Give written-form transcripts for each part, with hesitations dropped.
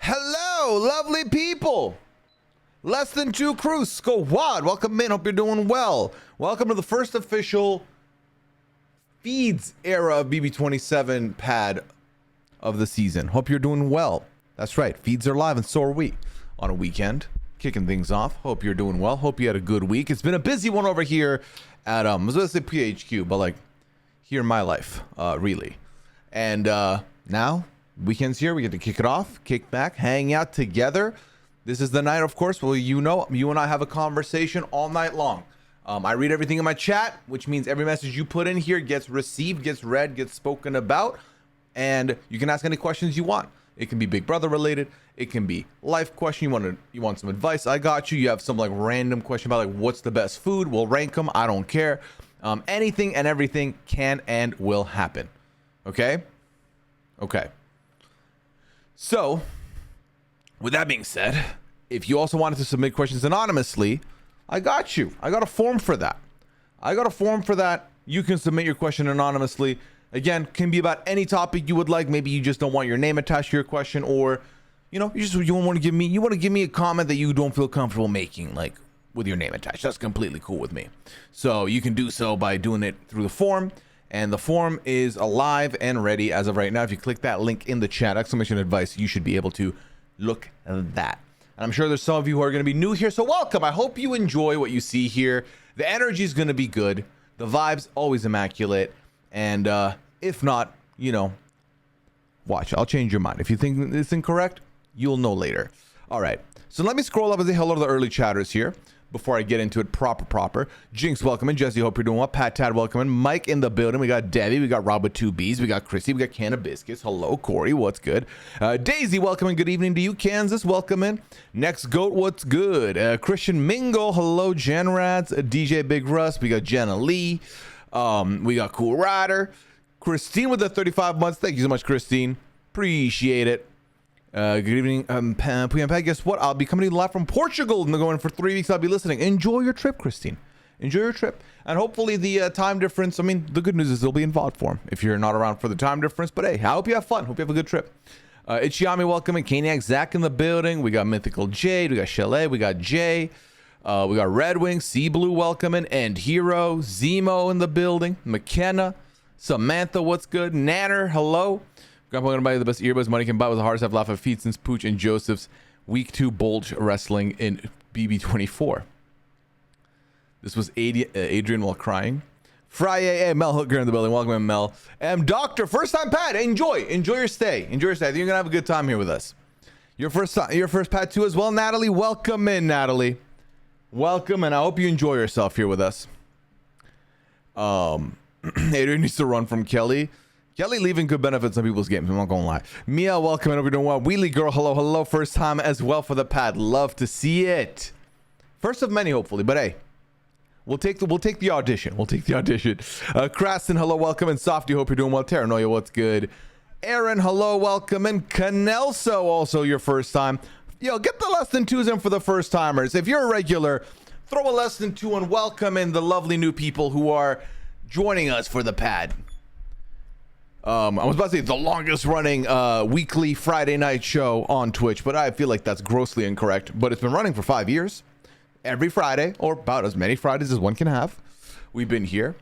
Hello, lovely people. Less than two crews squad. Welcome in. Hope you're doing well. Welcome to the first official feeds era of BB27 pad of the season. Hope you're doing well. That's right. Feeds are live and so are we on a weekend. Kicking things off. Hope you're doing well. Hope you had a good week. It's been a busy one over here at I was gonna say PHQ, but like here in my life, really. And now weekend's here. We get to kick it off, kick back, hang out together. This is the night, of course, well, you and I have a conversation all night long. I read everything in my chat, which means every message you put in here gets received, gets read, gets spoken about, and you can ask any questions you want. It can be Big Brother related. It can be life question. You want some advice? I got you. You have some like random question about like what's the best food? We'll rank them. I don't care. Anything and everything can and will happen. Okay. Okay. So, with that being said, if you also wanted to submit questions anonymously, I got you. I got a form for that. You can submit your question anonymously. Again, can be about any topic you would like. Maybe you just don't want your name attached to your question, or you want to give me a comment that you don't feel comfortable making, like with your name attached. That's completely cool with me. So you can do so by doing it through the form. And the form is alive and ready as of right now. If you click that link in the chat, exclamation advice, you should be able to look at that. And I'm sure there's some of you who are going to be new here, so welcome. I hope you enjoy what you see here. The energy is going to be good. The vibe's always immaculate. And if not, watch. I'll change your mind. If you think it's incorrect, you'll know later. All right. So let me scroll up and say hello to the early chatters here before I get into it proper. Jinx, welcome in. Jesse, hope you're doing well. Pat Tad, welcome in. Mike in the building. We got Debbie. We got Rob with 2 B's. We got Chrissy. We got Can of Biscuits. Hello, Corey. What's good? Daisy, welcome in. Good evening to you. Kansas, welcome in. Next Goat, what's good? Christian Mingle. Hello, Jen Rats. DJ Big Russ. We got Jenna Lee. We got Cool Rider. Christine with the 35 months. Thank you so much, Christine. Appreciate it. Good evening, Pooya and Pat. Guess what? I'll be coming live from Portugal and going for 3 weeks. I'll be listening. Enjoy your trip, Christine. Enjoy your trip. And hopefully the time difference, the good news is it'll be in VOD form if you're not around for the time difference. But hey, I hope you have fun. Hope you have a good trip. Ichiami, welcome in. Kaniac, Zach in the building. We got Mythical Jade. We got Chalet. We got Jay. We got Red Wing. Sea Blue, welcome in. And Hero. Zemo in the building. McKenna. Samantha, what's good? Nanner, hello. Grandpa gonna buy you the best earbuds money can buy with the hardest have laugh of feet since Pooch and Joseph's week 2 bulge wrestling in BB24. This was Adrian while crying. Friday, Mel Hooker in the building. Welcome in, Mel. Doctor, first time Pat. Enjoy your stay. I think you're gonna have a good time here with us. Your first Pat too as well, Natalie. Welcome in, Natalie. Welcome, and I hope you enjoy yourself here with us. Adrian needs to run from Kelly. Kelly leaving could benefit some people's games. I'm not gonna lie. Mia, welcome. I hope you're doing well. Wheelie girl, hello. First time as well for the pad. Love to see it. First of many, hopefully. But hey, we'll take the audition. Kraston, hello, welcome. And Softy, hope you're doing well. Terranoia, what's good? Aaron, hello, welcome. And Canelso, also your first time. Yo, get the less than 2s in for the first timers. If you're a regular, throw a less than 2 and welcome in the lovely new people who are joining us for the pad. I was about to say the longest running weekly Friday night show on Twitch, but I feel like that's grossly incorrect. But it's been running for 5 years. Every Friday, or about as many Fridays as one can have, we've been here.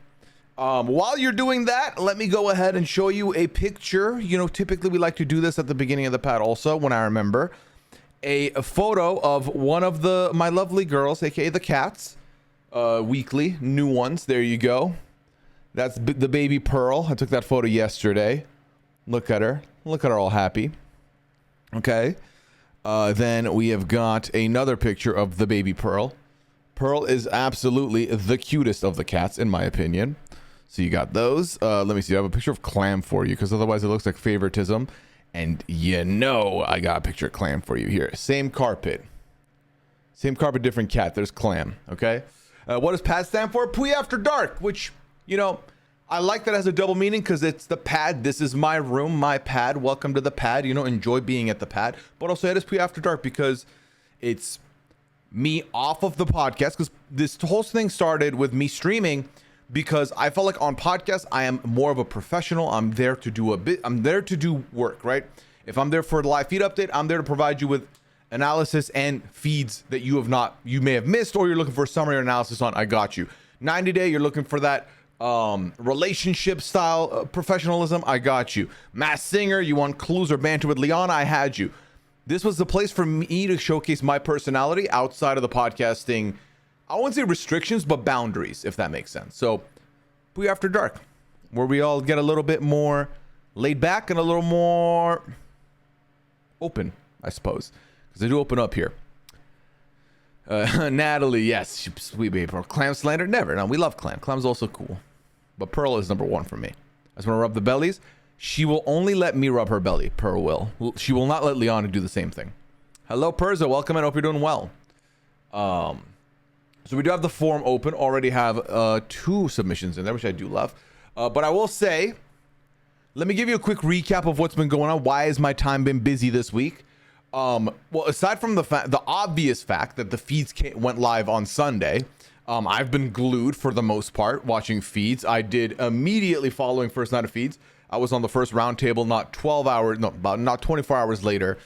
While you're doing that, let me go ahead and show you a picture. Typically we like to do this at the beginning of the pad also, when I remember. A photo of one of my lovely girls, aka the cats. weekly. New ones. There you go. That's the baby Pearl. I took that photo yesterday. Look at her. Look at her all happy. Okay. Then we have got another picture of the baby Pearl. Pearl is absolutely the cutest of the cats, in my opinion. So you got those. Let me see. I have a picture of Clam for you, because otherwise it looks like favoritism. And I got a picture of Clam for you here. Same carpet. Same carpet, different cat. There's Clam. Okay. What does PAD stand for? Pooya After Dark, which, I like that it has a double meaning, because it's the pad. This is my room, my pad. Welcome to the pad. Enjoy being at the pad. But also it is Pooya After Dark because it's me off of the podcast, because this whole thing started with me streaming because I felt like on podcasts I am more of a professional. I'm there to do work, right? If I'm there for the live feed update, I'm there to provide you with analysis and feeds that you may have missed, or you're looking for a summary or analysis on. I got you. 90 Day, you're looking for that relationship style professionalism. I got you. Mass Singer, you want clues or banter with Liana? I had you. This was the place for me to showcase my personality outside of the podcasting, I wouldn't say restrictions, but boundaries, if that makes sense. So, Pooya After Dark, where we all get a little bit more laid back and a little more open, I suppose, because they do open up here. Natalie, yes, sweet baby Pearl. Clam slander, never. No, we love Clam. Clam's also cool, but Pearl is number one for me. I just want to rub the bellies. She will only let me rub her belly. Pearl will. She will not let Liana do the same thing. Hello, Perza. Welcome, and hope you're doing well. So we do have the form open. Already have 2 submissions in there, which I do love. But I will say, let me give you a quick recap of what's been going on. Why has my time been busy this week? Well, aside from the obvious fact that the feeds went live on Sunday, I've been glued for the most part watching feeds. I did immediately following first night of feeds. I was on the first roundtable, not 24 hours later.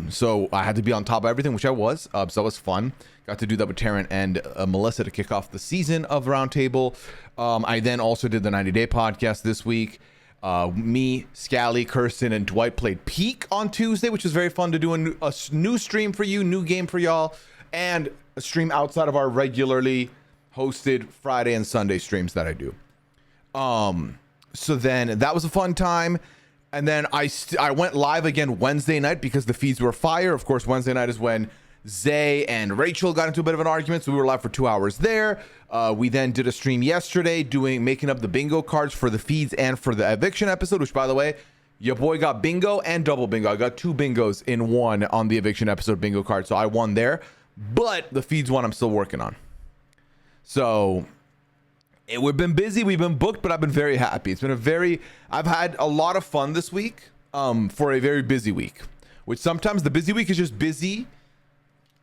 So I had to be on top of everything, which I was. So that was fun. Got to do that with Taryn and Melissa to kick off the season of Roundtable. I then also did the 90 Day podcast this week. Me, Scally, Kirsten, and Dwight played Peak on Tuesday, which was very fun to do a new stream for you, new game for y'all, and a stream outside of our regularly hosted Friday and Sunday streams that I do. So then that was a fun time. And then I went live again Wednesday night because the feeds were fire. Of course, Wednesday night is when Zay and Rachel got into a bit of an argument, so we were live for 2 hours there. We then did a stream yesterday making up the bingo cards for the feeds and for the eviction episode, which, by the way, your boy got bingo and double bingo. I got 2 bingos in one on the eviction episode bingo card, so I won there. But the feeds one I'm still working on. So we've been busy, we've been booked, but I've been very happy. I've had a lot of fun this week for a very busy week, which sometimes the busy week is just busy,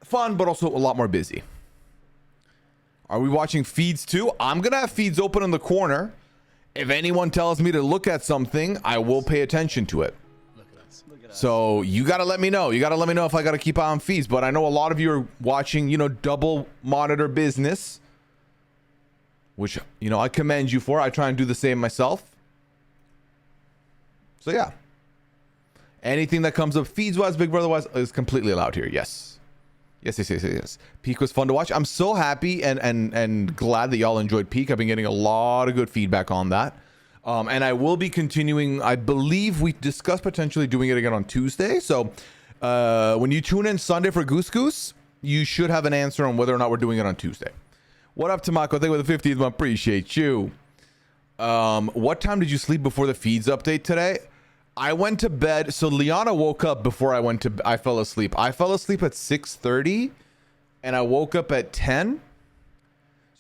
fun, but also a lot more busy. Are we watching feeds too? I'm going to have feeds open in the corner. If anyone tells me to look at something, I will pay attention to it. Look at us. So you got to let me know. You got to let me know if I got to keep eye on feeds, but I know a lot of you are watching, double monitor business, which, I commend you for. I try and do the same myself. So yeah, anything that comes up feeds wise, Big Brother wise, is completely allowed here. Yes. Peak was fun to watch. I'm so happy and glad that y'all enjoyed Peak. I've been getting a lot of good feedback on that. And I will be continuing. I believe we discussed potentially doing it again on Tuesday. So when you tune in Sunday for Goose Goose, you should have an answer on whether or not we're doing it on Tuesday. What up, Tamako? Thank you for the 50th one. Appreciate you. What time did you sleep before the feeds update today? I went to bed. So Liana woke up before I fell asleep. I fell asleep at 6:30 and I woke up at 10.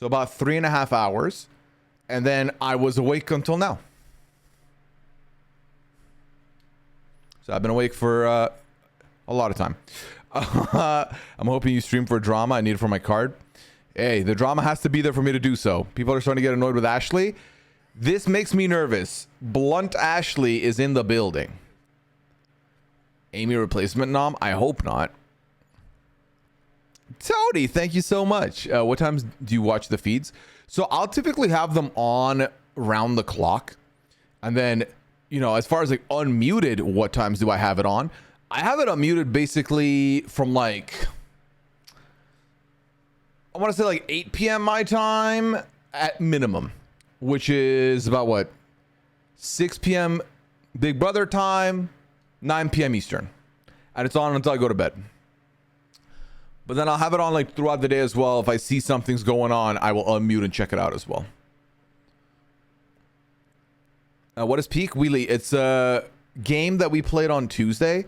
So about 3.5 hours. And then I was awake until now. So I've been awake for a lot of time. I'm hoping you stream for drama. I need it for my card. Hey, the drama has to be there for me to do so. People are starting to get annoyed with Ashley. This makes me nervous. Blunt Ashley is in the building. Amy replacement nom? I hope not. Tony, thank you so much. What times do you watch the feeds? So I'll typically have them on round the clock. And then, as far as like unmuted, what times do I have it on? I have it unmuted basically from like I want to say like 8 p.m. my time at minimum, which is about what? 6 p.m. Big Brother time, 9 p.m. Eastern. And it's on until I go to bed. But then I'll have it on like throughout the day as well. If I see something's going on, I will unmute and check it out as well. What is Peak Wheelie? It's a game that we played on Tuesday.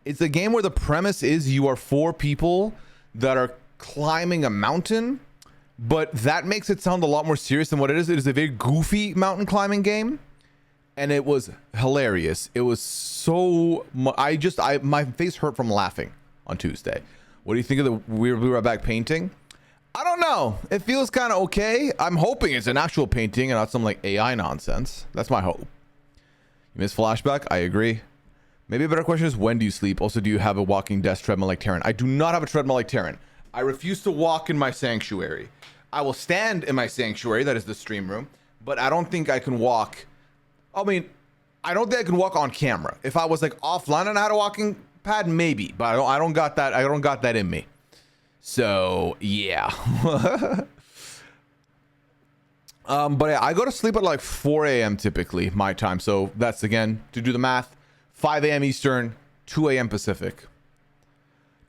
It's a game where the premise is you are 4 people that are climbing a mountain, but that makes it sound a lot more serious than what it is. It is a very goofy mountain climbing game, and it was hilarious. It was so my face hurt from laughing on Tuesday. What do you think of the we were back painting? I don't know. It feels kind of okay. I'm hoping it's an actual painting and not some like AI nonsense. That's my hope. You miss flashback? I agree. Maybe a better question is, when do you sleep? Also, do you have a walking desk treadmill like Taryn? I do not have a treadmill like Taryn. I refuse to walk in my sanctuary. I will stand in my sanctuary, that is the stream room, but I don't think I can walk. I mean, I don't think I can walk on camera. If I was like offline and I had a walking pad, maybe, but I don't got that. I don't got that in me. So yeah. But I go to sleep at like 4 a.m. typically, my time. So that's, again, to do the math, 5 a.m. Eastern, 2 a.m. Pacific.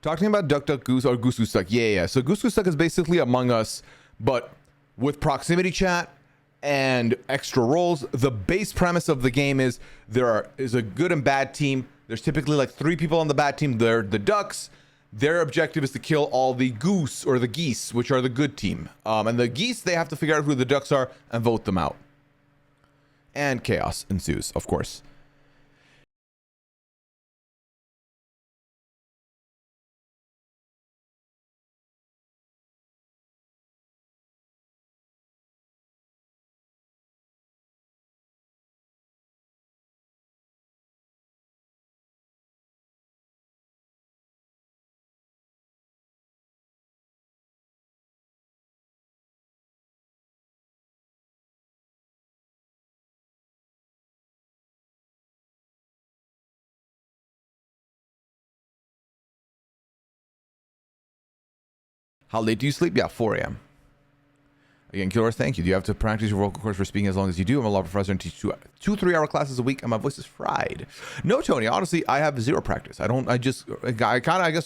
Talking about Duck Duck Goose or Goose Goose Duck. Yeah. So Goose Goose Duck is basically Among Us, but with proximity chat and extra roles. The base premise of the game is there is a good and bad team. There's typically like 3 people on the bad team. They're the Ducks. Their objective is to kill all the goose or the geese, which are the good team. And the geese, they have to figure out who the ducks are and vote them out. And chaos ensues, of course. How late do you sleep? Yeah, 4 a.m. Again, Killers, thank you. Do you have to practice your vocal cords for speaking as long as you do? I'm a law professor and teach 2 3-hour classes a week, and my voice is fried. No, Tony, honestly, I have 0 practice. I guess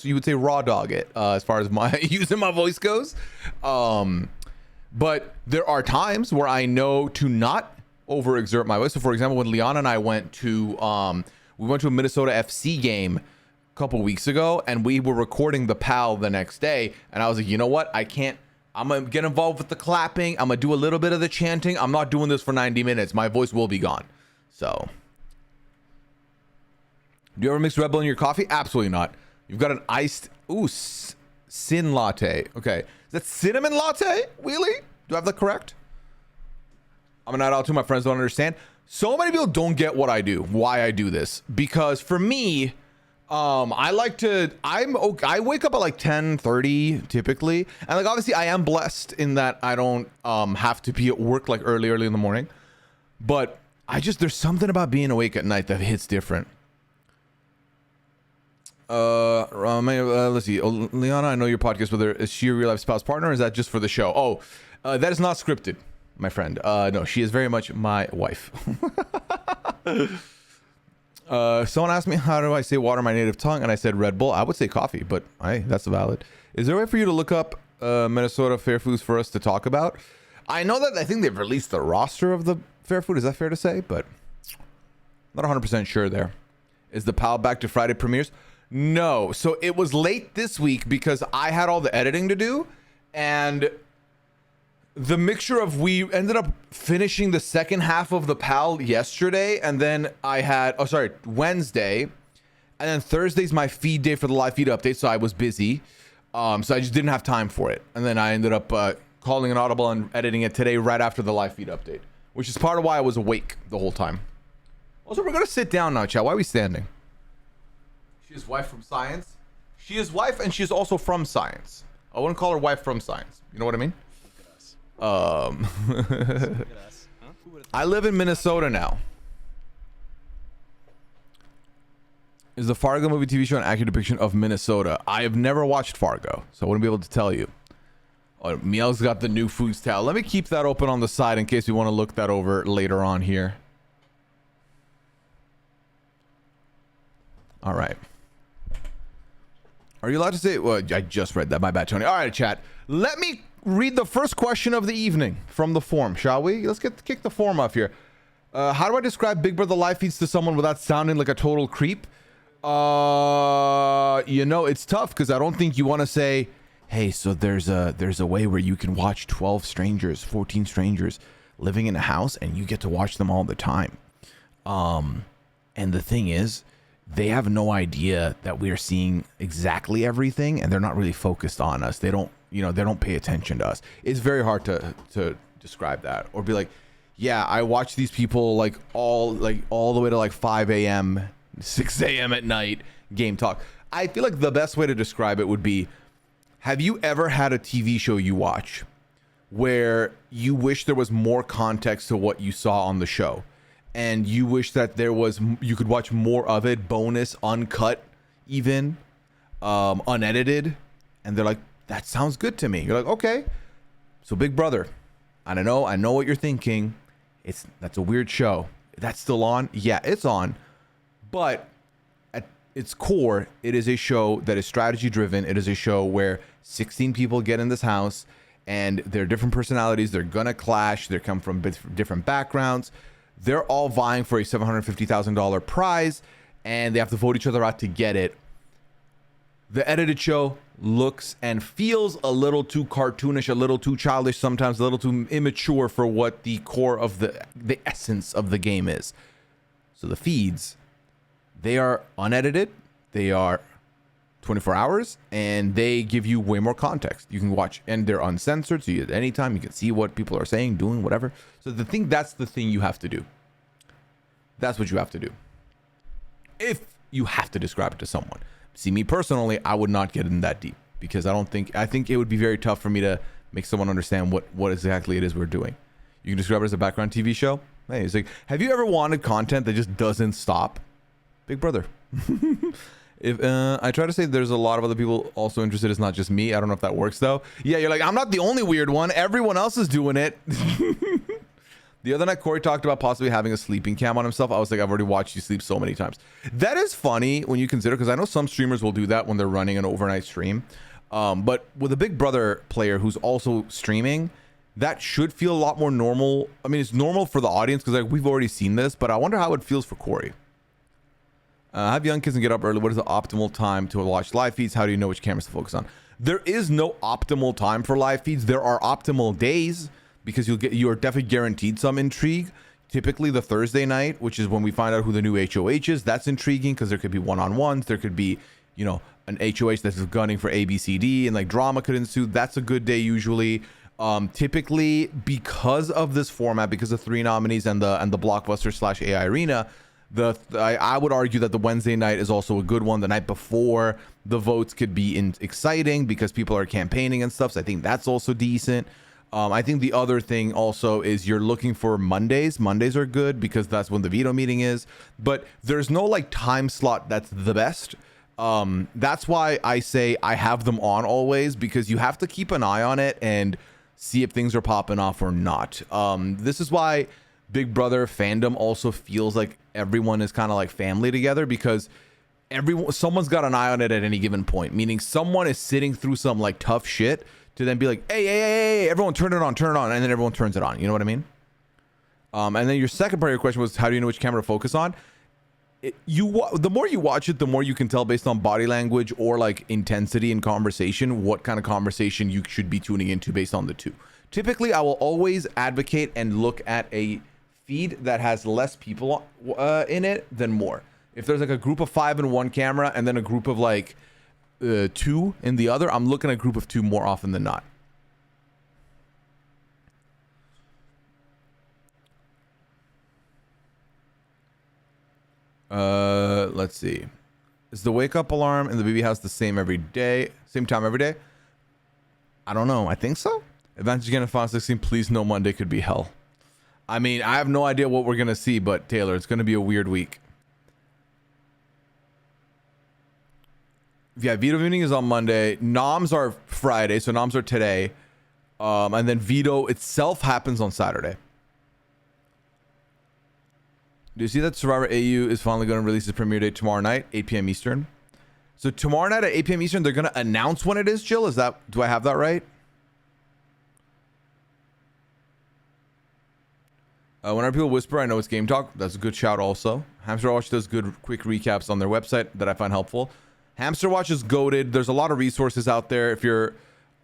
you would say raw dog it as far as my using my voice goes. But there are times where I know to not overexert my voice. So for example, when Leon and I went to a Minnesota FC game couple weeks ago, and we were recording the PAL the next day, and I was like, you know what, I'm gonna get involved with the clapping, I'm gonna do a little bit of the chanting. I'm not doing this for 90 minutes. My voice will be gone. So do you ever mix Red Bull in your coffee? Absolutely not. You've got an iced sin latte. Okay, is that cinnamon latte, Wheelie? Do I have that correct? I'm gonna add out to my friends don't understand. So many people don't get what I do, why I do this, because for me, I wake up at like 10:30 typically, and like obviously I am blessed in that I don't have to be at work like early in the morning, but there's something about being awake at night that hits different. Let's see. Liana, I know your podcast with her. Is she your real life spouse partner, or is that just for the show? That is not scripted, my friend. No, she is very much my wife. Someone asked me, how do I say water in my native tongue? And I said Red Bull. I would say coffee, but that's valid. Is there a way for you to look up Minnesota Fair Foods for us to talk about? I know that I think they've released the roster of the Fair Food. Is that fair to say? But not 100% sure there. Is the PAL back to Friday premieres? No. So it was late this week because I had all the editing to do, and the mixture of, we ended up finishing the second half of the PAL yesterday, and then I had Wednesday, and then Thursday's my feed day for the live feed update, so I was busy, so I just didn't have time for it, and then I ended up calling an audible and editing it today right after the live feed update, which is part of why I was awake the whole time. Also, we're gonna sit down now, chat. Why are we standing? She is wife from science. She is wife, and she is also from science. I wouldn't call her wife from science. You know what I mean? I live in Minnesota now. Is the Fargo movie TV show an accurate depiction of Minnesota? I have never watched Fargo, so I wouldn't be able to tell you. Oh, Miel's got the new foods tab. Let me keep that open on the side in case we want to look that over later on here. All right. Are you allowed to say? Well, I just read that. My bad, Tony. All right, chat. Let me read the first question of the evening from the form, shall we? Let's kick the form off here. How do I describe Big Brother live feeds to someone without sounding like a total creep? You know, it's tough because I don't think you want to say, hey, so there's a way where you can watch 12 strangers, 14 strangers living in a house and you get to watch them all the time. And the thing is, they have no idea that we are seeing exactly everything, and they're not really focused on us. They don't, they don't pay attention to us. It's very hard to describe that, or be like, yeah, I watch these people all the way to 5 a.m., 6 a.m. at night game talk. I feel like the best way to describe it would be, have you ever had a TV show you watch where you wish there was more context to what you saw on the show? And you wish that you could watch more of it, bonus, uncut, even, unedited. And they're like, that sounds good to me. You're like, okay. So Big Brother, I don't know. I know what you're thinking. That's a weird show. That's still on? Yeah, it's on. But at its core, it is a show that is strategy driven. It is a show where 16 people get in this house and they're different personalities. They're going to clash. They come from different backgrounds. They're all vying for a $750,000 prize, and they have to vote each other out to get it. The edited show looks and feels a little too cartoonish, a little too childish, sometimes a little too immature for what the core of the essence of the game is. So the feeds, they are unedited, they are 24 hours, and they give you way more context. You can watch, and they're uncensored, so at any time you can see what people are saying, doing, whatever. So that's the thing you have to do. That's what you have to do. If you have to describe it to someone. See, me personally, I would not get in that deep, because I think it would be very tough for me to make someone understand what exactly it is we're doing. You can describe it as a background TV show. Hey, it's like, have you ever wanted content that just doesn't stop? Big Brother. If I try to say there's a lot of other people also interested, it's not just me. I don't know if that works though. Yeah, you're like, I'm not the only weird one. Everyone else is doing it. The other night, Corey talked about possibly having a sleeping cam on himself. I was like, I've already watched you sleep so many times. That is funny when you consider, because I know some streamers will do that when they're running an overnight stream. But with a Big Brother player who's also streaming, that should feel a lot more normal. I mean, it's normal for the audience because we've already seen this, but I wonder how it feels for Corey. Have young kids and get up early. What is the optimal time to watch live feeds? How do you know which cameras to focus on? There is no optimal time for live feeds. There are optimal days, because you are definitely guaranteed some intrigue. Typically the Thursday night, which is when we find out who the new HOH is, that's intriguing because there could be one-on-ones. There could be, an HOH that's gunning for ABCD, and drama could ensue. That's a good day usually. Typically, because of this format, because of 3 nominees and the Blockbuster / AI Arena, I would argue that the Wednesday night is also a good one. The night before the votes could be exciting because people are campaigning and stuff. So I think that's also decent. I think the other thing also is you're looking for Mondays. Mondays are good because that's when the veto meeting is. But there's no time slot that's the best. That's why I say I have them on always, because you have to keep an eye on it and see if things are popping off or not. This is why Big Brother fandom also feels like everyone is kind of family together, because someone's got an eye on it at any given point, meaning someone is sitting through some tough shit to then be like, hey, everyone turn it on, and then everyone turns it on. You know what I mean? And then your second part of your question was, how do you know which camera to focus on? The more you watch it, the more you can tell based on body language or intensity in conversation, what kind of conversation you should be tuning into based on the two. Typically, I will always advocate and look at a feed that has less people in it than more. If there's a group of 5 in one camera and then a group of 2 in the other, I'm looking at a group of 2 more often than not. Let's see. Is the wake up alarm in the BB house the same every day? Same time every day? I don't know. I think so. Advantage again at Final 16. Please, no Monday could be hell. I mean, I have no idea what we're going to see, but Taylor, it's going to be a weird week. Yeah, veto meeting is on Monday. Noms are Friday, so noms are today. And then veto itself happens on Saturday. Do you see that Survivor AU is finally going to release its premiere date tomorrow night, 8 p.m. Eastern? So tomorrow night at 8 p.m. Eastern, they're going to announce when it is, Jill? Do I have that right? Whenever people whisper, I know it's Game Talk. That's a good shout also. Hamster Watch does good quick recaps on their website that I find helpful. Hamster Watch is goated. There's a lot of resources out there. If you're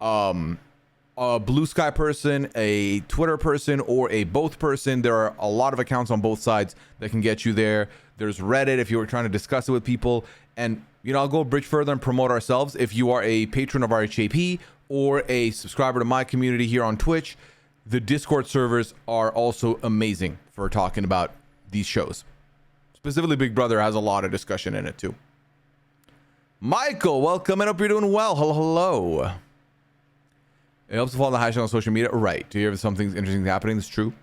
a Blue Sky person, a Twitter person, or a both person, there are a lot of accounts on both sides that can get you there. There's Reddit if you were trying to discuss it with people. And, I'll go a bridge further and promote ourselves. If you are a patron of RHAP or a subscriber to my community here on Twitch, the Discord servers are also amazing for talking about these shows. Specifically, Big Brother has a lot of discussion in it too. Michael, welcome. I hope you're doing well. Hello. It helps to follow the hashtag on social media. Right. To hear if something's interesting happening. That's true.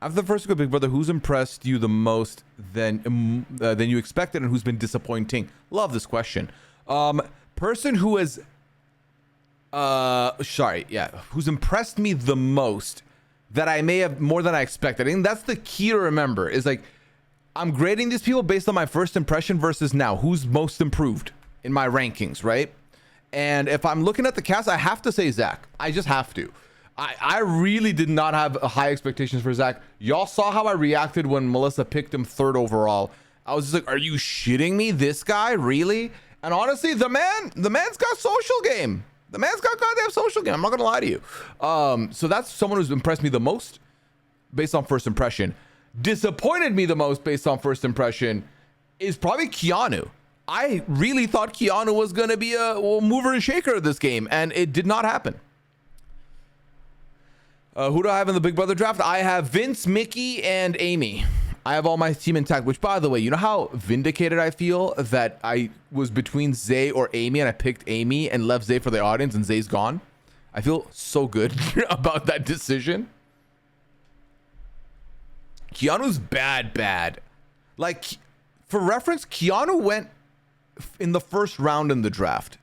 After the first week of Big Brother, who's impressed you the most than you expected, and who's been disappointing? Love this question. Person who has who's impressed me the most that I may have more than I expected. I think that's the key to remember, is like, I'm grading these people based on my first impression versus now. Who's most improved in my rankings, right? And if I'm looking at the cast, I have to say Zach. I just have to. I really did not have high expectations for Zach. Y'all saw how I reacted when Melissa picked him 3rd overall. I was just like, are you shitting me? This guy? Really? And honestly, the man's got social game. The man's got goddamn social game. I'm not going to lie to you. So that's someone who's impressed me the most based on first impression. Disappointed me the most based on first impression is probably Keanu. I really thought Keanu was going to be a mover and shaker of this game, and it did not happen. Who do I have in the Big Brother draft? I have Vince, Mickey, and Amy. I have all my team intact, which, by the way, you know how vindicated I feel that I was between Zay or Amy, and I picked Amy and left Zay for the audience, and Zay's gone? I feel so good about that decision. Keanu's bad. Like, for reference, Keanu went in the first round in the draft.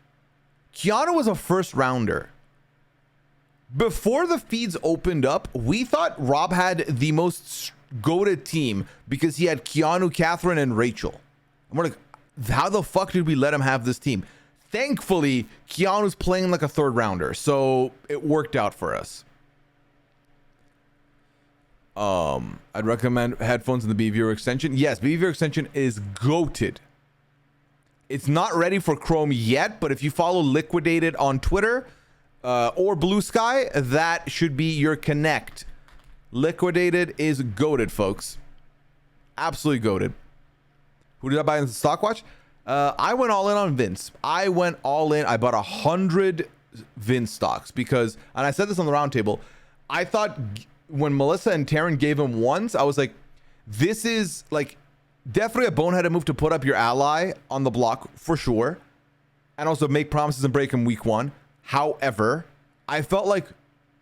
Keanu was a first rounder. Before the feeds opened up, we thought Rob had the most goated team because he had Keanu, Catherine, and Rachel. And we're like, how the fuck did we let him have this team? Thankfully, Keanu's playing like a 3rd rounder, so it worked out for us. I'd recommend headphones in the BB Viewer extension. Yes, BB Viewer extension is goated. It's not ready for Chrome yet, but if you follow Liquidated on Twitter or Blue Sky, that should be your connect. Liquidated is goated, folks. Absolutely goated. Who did I buy in the stock watch? I went all in on Vince. I went all in. I bought 100 Vince stocks because, and I said this on the roundtable, I thought when Melissa and Taryn gave him ones, I was like, this is like definitely a boneheaded move to put up your ally on the block for sure. And also make promises and break him week 1. However, I felt like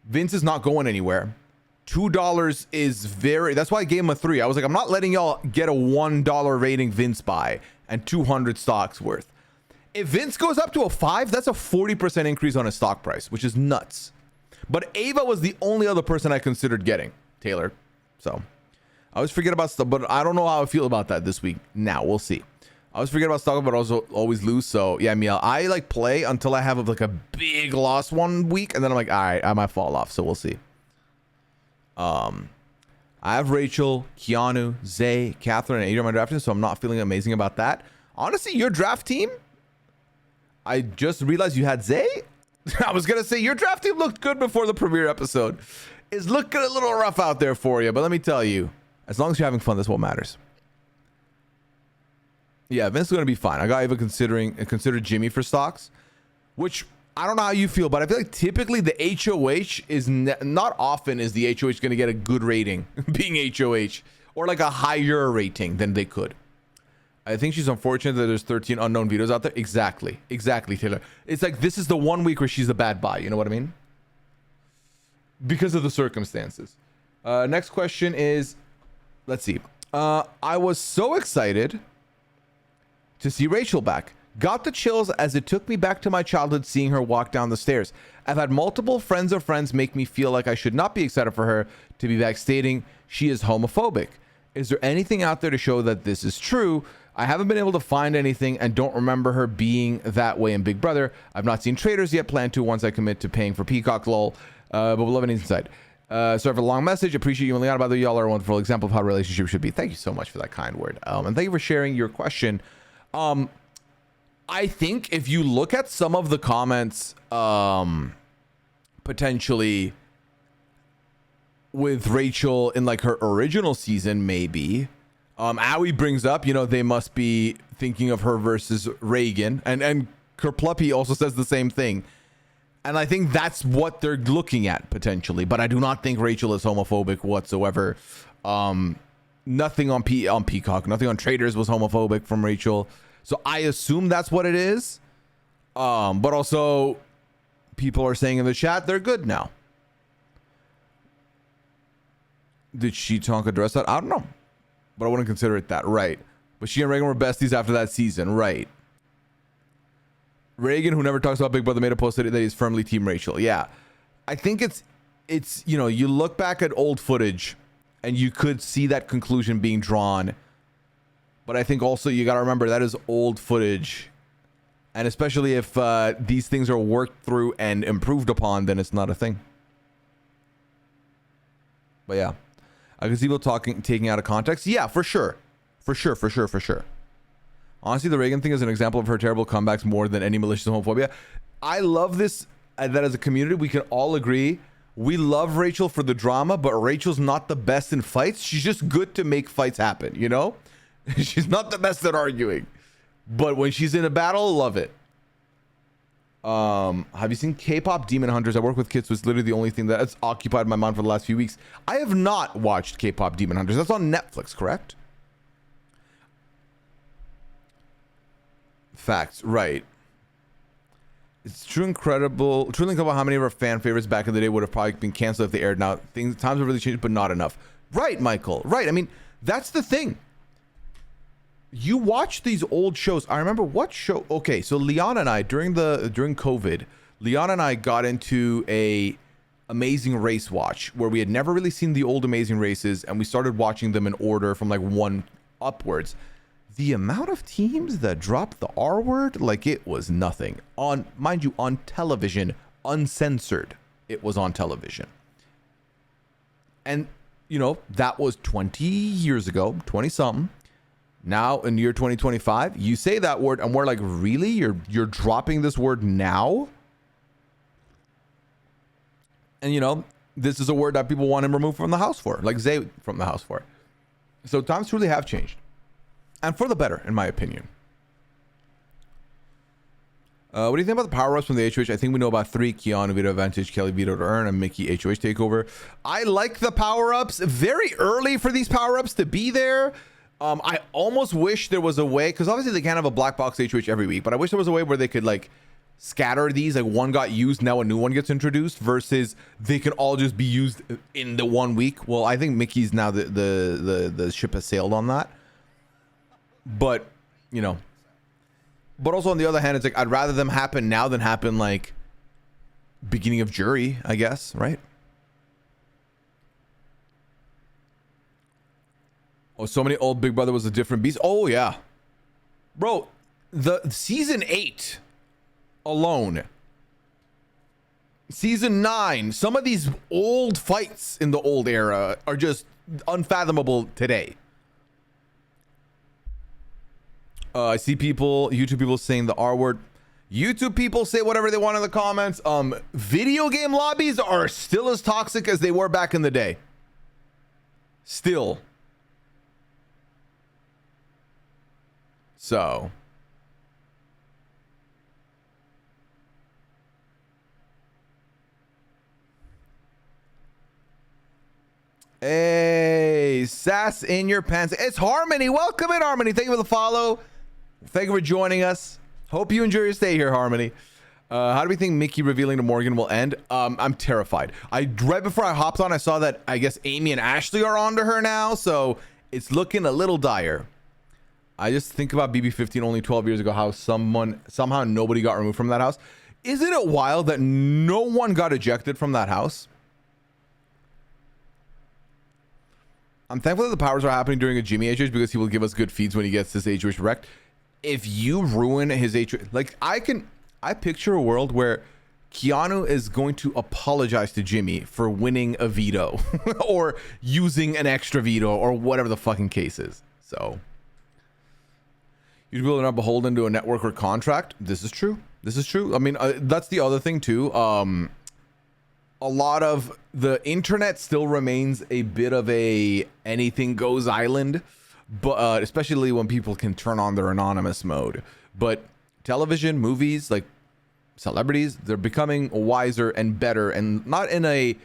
Vince is not going anywhere. $2 is that's why I gave him a 3. I was like, I'm not letting y'all get a $1 rating Vince buy and 200 stocks worth. If Vince goes up to a 5, that's a 40% increase on his stock price, which is nuts. But Ava was the only other person I considered getting, Taylor. So I always forget about stuff, but I don't know how I feel about that this week. Now we'll see. I always forget about stock, but also always lose. So yeah, Miel, I like play until I have like a big loss one week, and then I'm like, all right, I might fall off. So we'll see. I have Rachel, Keanu, Zay, Catherine, and Adrian on my draft team, so I'm not feeling amazing about that. Honestly, your draft team, I just realized you had Zay. I was gonna say your draft team looked good before the premiere episode. It's looking a little rough out there for you, but let me tell you, as long as you're having fun, that's what matters. Yeah, Vince is gonna be fine. I got even considered Jimmy for stocks, which I don't know how you feel, but I feel like typically the HOH is not often is the HOH going to get a good rating being HOH or like a higher rating than they could. I think she's unfortunate that there's 13 unknown vetoes out there. Exactly, Taylor. It's like this is the one week where she's a bad buy. You know what I mean? Because of the circumstances. Next question is, let's see. I was so excited to see Rachel back. Got the chills as it took me back to my childhood seeing her walk down the stairs. I've had multiple friends of friends make me feel like I should not be excited for her to be back, stating she is homophobic. Is there anything out there to show that this is true? I haven't been able to find anything and don't remember her being that way in Big Brother. I've not seen trailers yet, plan to once I commit to paying for Peacock, lol. But we'll love it inside. Sorry for the long message. Appreciate you and Leon. By the way, y'all are a wonderful example of how a relationship should be. Thank you so much for that kind word. And thank you for sharing your question. I think if you look at some of the comments, potentially with Rachel in like her original season, maybe, Aoi brings up, they must be thinking of her versus Reagan, and Kerpluppy also says the same thing. And I think that's what they're looking at potentially, but I do not think Rachel is homophobic whatsoever. Nothing on Peacock, nothing on Traders was homophobic from Rachel. So I assume that's what it is. But also people are saying in the chat, they're good now. Did she Tonka dress that? I don't know, but I wouldn't consider it that, right? But she and Reagan were besties after that season, right? Reagan, who never talks about Big Brother, made a post that he's firmly Team Rachel. Yeah, I think it's you look back at old footage and you could see that conclusion being drawn. But I think also you got to remember that is old footage. And especially if these things are worked through and improved upon, then it's not a thing. But yeah, I can see people taking out of context. Yeah, for sure. For sure. Honestly, the Reagan thing is an example of her terrible comebacks more than any malicious homophobia. I love this, that as a community, we can all agree. We love Rachel for the drama, but Rachel's not the best in fights. She's just good to make fights happen, She's not the best at arguing. But when she's in a battle, love it. Have you seen K-pop Demon Hunters? I work with kids, so it's literally the only thing that's occupied my mind for the last few weeks. I have not watched K-pop Demon Hunters. That's on Netflix, correct? Facts, right. It's truly incredible how many of our fan favorites back in the day would have probably been canceled if they aired now. Times have really changed, but not enough. Right, Michael. Right. I mean, that's the thing. You watch these old shows. I remember what show. Okay, so Leon and I during COVID, Leon and I got into a Amazing Race watch where we had never really seen the old Amazing Races, and we started watching them in order from like one upwards. The amount of teams that dropped the R word, like it was nothing. On, mind you, on television, uncensored. It was on television. And, that was 20 years ago, 20 something. Now in year 2025, you say that word and we're like, really? You're dropping this word now? And this is a word that people want him removed from the house for, like Zay from the house for. So times truly have changed. And for the better, in my opinion. What do you think about the power-ups from the HOH? I think we know about 3. Keanu, Vito Advantage, Kelly, Vito to earn, and Mickey, HOH takeover. I like the power-ups. Very early for these power-ups to be there. I almost wish there was a way, because obviously they can't have a black box HOH every week, but I wish there was a way where they could like scatter these, like one got used, now a new one gets introduced, versus they can all just be used in the 1 week. Well, I think Mickey's now the ship has sailed on that. But, but also on the other hand, it's like, I'd rather them happen now than happen like beginning of jury, I guess, right? Oh, so many old Big Brother was a different beast. Oh, yeah. Bro, the season 8 alone, season 9, some of these old fights in the old era are just unfathomable today. I see YouTube people saying the R word. YouTube people say whatever they want in the comments. Video game lobbies are still as toxic as they were back in the day. Still. So. Hey, sass in your pants. It's Harmony. Welcome in, Harmony. Thank you for the follow. Thank you for joining us. Hope you enjoy your stay here, Harmony. How do we think Mickey revealing to Morgan will end? I'm terrified. Right before I hopped on, I saw that I guess Amy and Ashley are on to her now, so it's looking a little dire. I just think about BB15 only 12 years ago, how somehow nobody got removed from that house. Isn't it wild that no one got ejected from that house? I'm thankful that the powers are happening during a Jimmy age because he will give us good feeds when he gets his age wish wrecked. If you ruin his age, like I picture a world where Keanu is going to apologize to Jimmy for winning a veto or using an extra veto or whatever the fucking case is. So you'd be not beholden to a network or contract. This is true. This is true. I mean, that's the other thing too. A lot of the internet still remains a bit of a anything goes island, but especially when people can turn on their anonymous mode. But television, movies, like celebrities, they're becoming wiser and better, and not in a.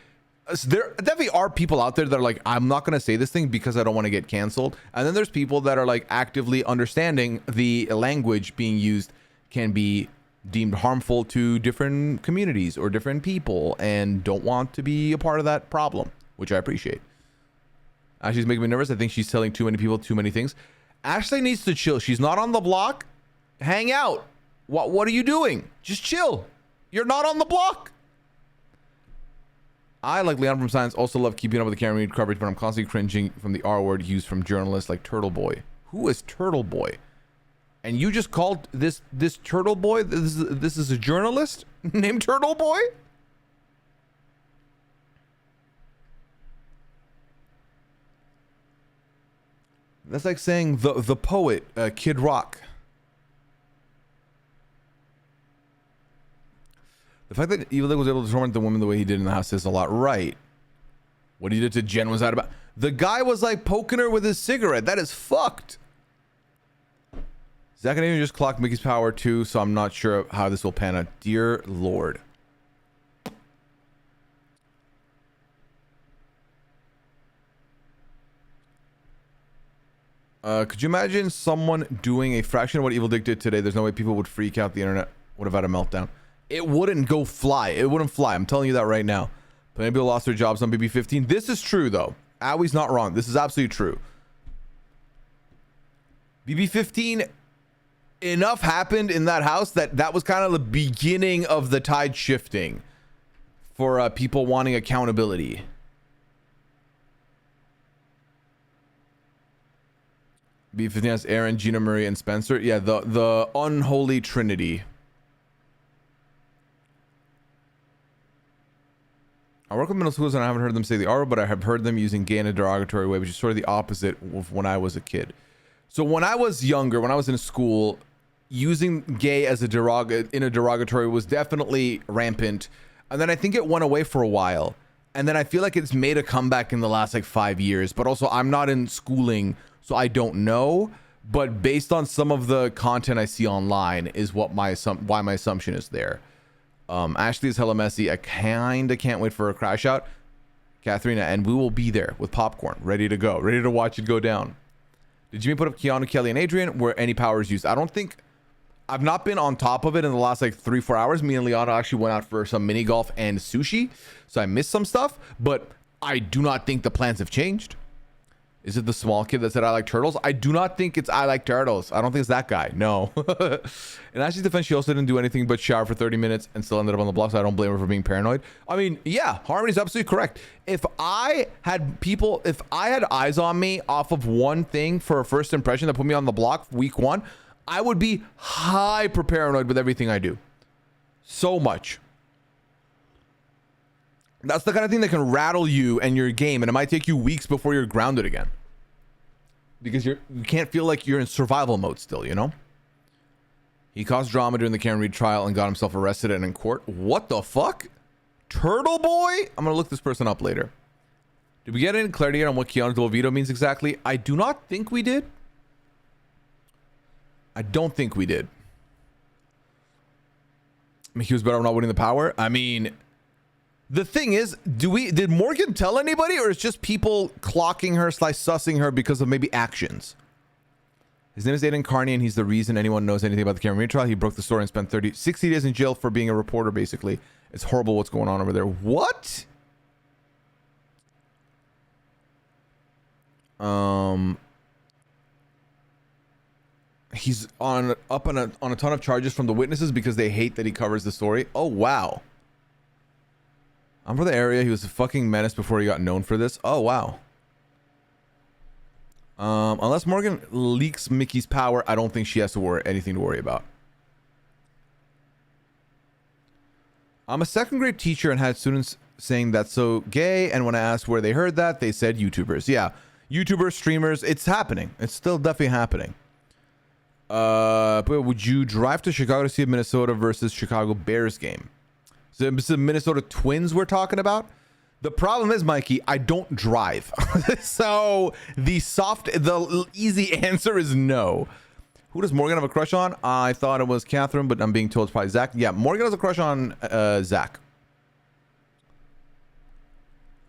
There definitely are people out there that are like, I'm not going to say this thing because I don't want to get canceled. And then there's people that are like actively understanding the language being used can be deemed harmful to different communities or different people and don't want to be a part of that problem, which I appreciate. Ashley's making me nervous. I think she's telling too many people too many things. Ashley needs to chill. She's not on the block. Hang out. What are you doing? Just chill. You're not on the block. I, like Leon from Science, also love keeping up with the camera read coverage, but I'm constantly cringing from the R word used from journalists like Turtle Boy. Who is Turtle Boy? And you just called this Turtle Boy? This is a journalist named Turtle Boy? That's like saying the poet, Kid Rock. The fact that Evil Dick was able to torment the woman the way he did in the house says a lot, right? What he did to Jen was that about? The guy was like poking her with his cigarette. That is fucked. Zach and Amy just clocked Mickey's power too, so I'm not sure how this will pan out. Dear Lord. Could you imagine someone doing a fraction of what Evil Dick did today? There's no way people would freak out. The internet would have had a meltdown. It wouldn't go fly. It wouldn't fly. I'm telling you that right now. But maybe people lost their jobs on BB15. This is true, though. Awie's not wrong. This is absolutely true. BB15, enough happened in that house that was kind of the beginning of the tide shifting for people wanting accountability. BB15 has Aaron, Gina Marie, and Spencer. Yeah, the unholy trinity. I work with middle schools and I haven't heard them say the R word, but I have heard them using gay in a derogatory way, which is sort of the opposite of when I was a kid. So when I was younger, when I was in school, using gay as a derogatory was definitely rampant. And then I think it went away for a while. And then I feel like it's made a comeback in the last like 5 years, but also I'm not in schooling, so I don't know. But based on some of the content I see online is what why my assumption is there. Ashley is hella messy. I kinda can't wait for a crash out, Katharina, and we will be there with popcorn, ready to go, ready to watch it go down. Did Jimmy put up Keanu, Kelly, and Adrian? Were any powers used? I don't think. I've not been on top of it in the last like 3-4 hours. Me and Liana actually went out for some mini golf and sushi, so I missed some stuff. But I do not think the plans have changed. Is it the small kid that said I like turtles? I do not think it's I like turtles. I don't think it's that guy. No. In Ashley's defense, she also didn't do anything but shower for 30 minutes and still ended up on the block, so I don't blame her for being paranoid. I mean, yeah, Harmony's absolutely correct. If I had eyes on me off of one thing for a first impression that put me on the block week 1, I would be hyper paranoid with everything I do. So much. That's the kind of thing that can rattle you and your game, and it might take you weeks before you're grounded again. Because you can't feel like you're in survival mode still, you know? He caused drama during the Karen Reed trial and got himself arrested and in court. What the fuck? Turtle Boy? I'm gonna look this person up later. Did we get any clarity on what Keanu's double veto means exactly? I do not think we did. I don't think we did. I mean, he was better off not winning the power. I mean, the thing is, did Morgan tell anybody, or is just people clocking her, sussing her because of maybe actions? His name is Aiden Carney, and he's the reason anyone knows anything about the Cameron trial. He broke the story and spent 60 days in jail for being a reporter, basically. It's horrible what's going on over there. What? he's on a ton of charges from the witnesses because they hate that he covers the story. Oh wow. I'm from the area. He was a fucking menace before he got known for this. Oh wow. Unless Morgan leaks Mickey's power, I don't think she has to anything to worry about. I'm a second grade teacher and had students saying that's so gay, and when I asked where they heard that, they said YouTubers. Yeah, YouTubers, streamers, it's happening. It's still definitely happening. But would you drive to Chicago to see a Minnesota versus Chicago Bears game? So it's the Minnesota Twins we're talking about. The problem is, Mikey, I don't drive. So the easy answer is no. Who does Morgan have a crush on? I thought it was Catherine, but I'm being told it's probably Zach. Yeah, Morgan has a crush on Zach.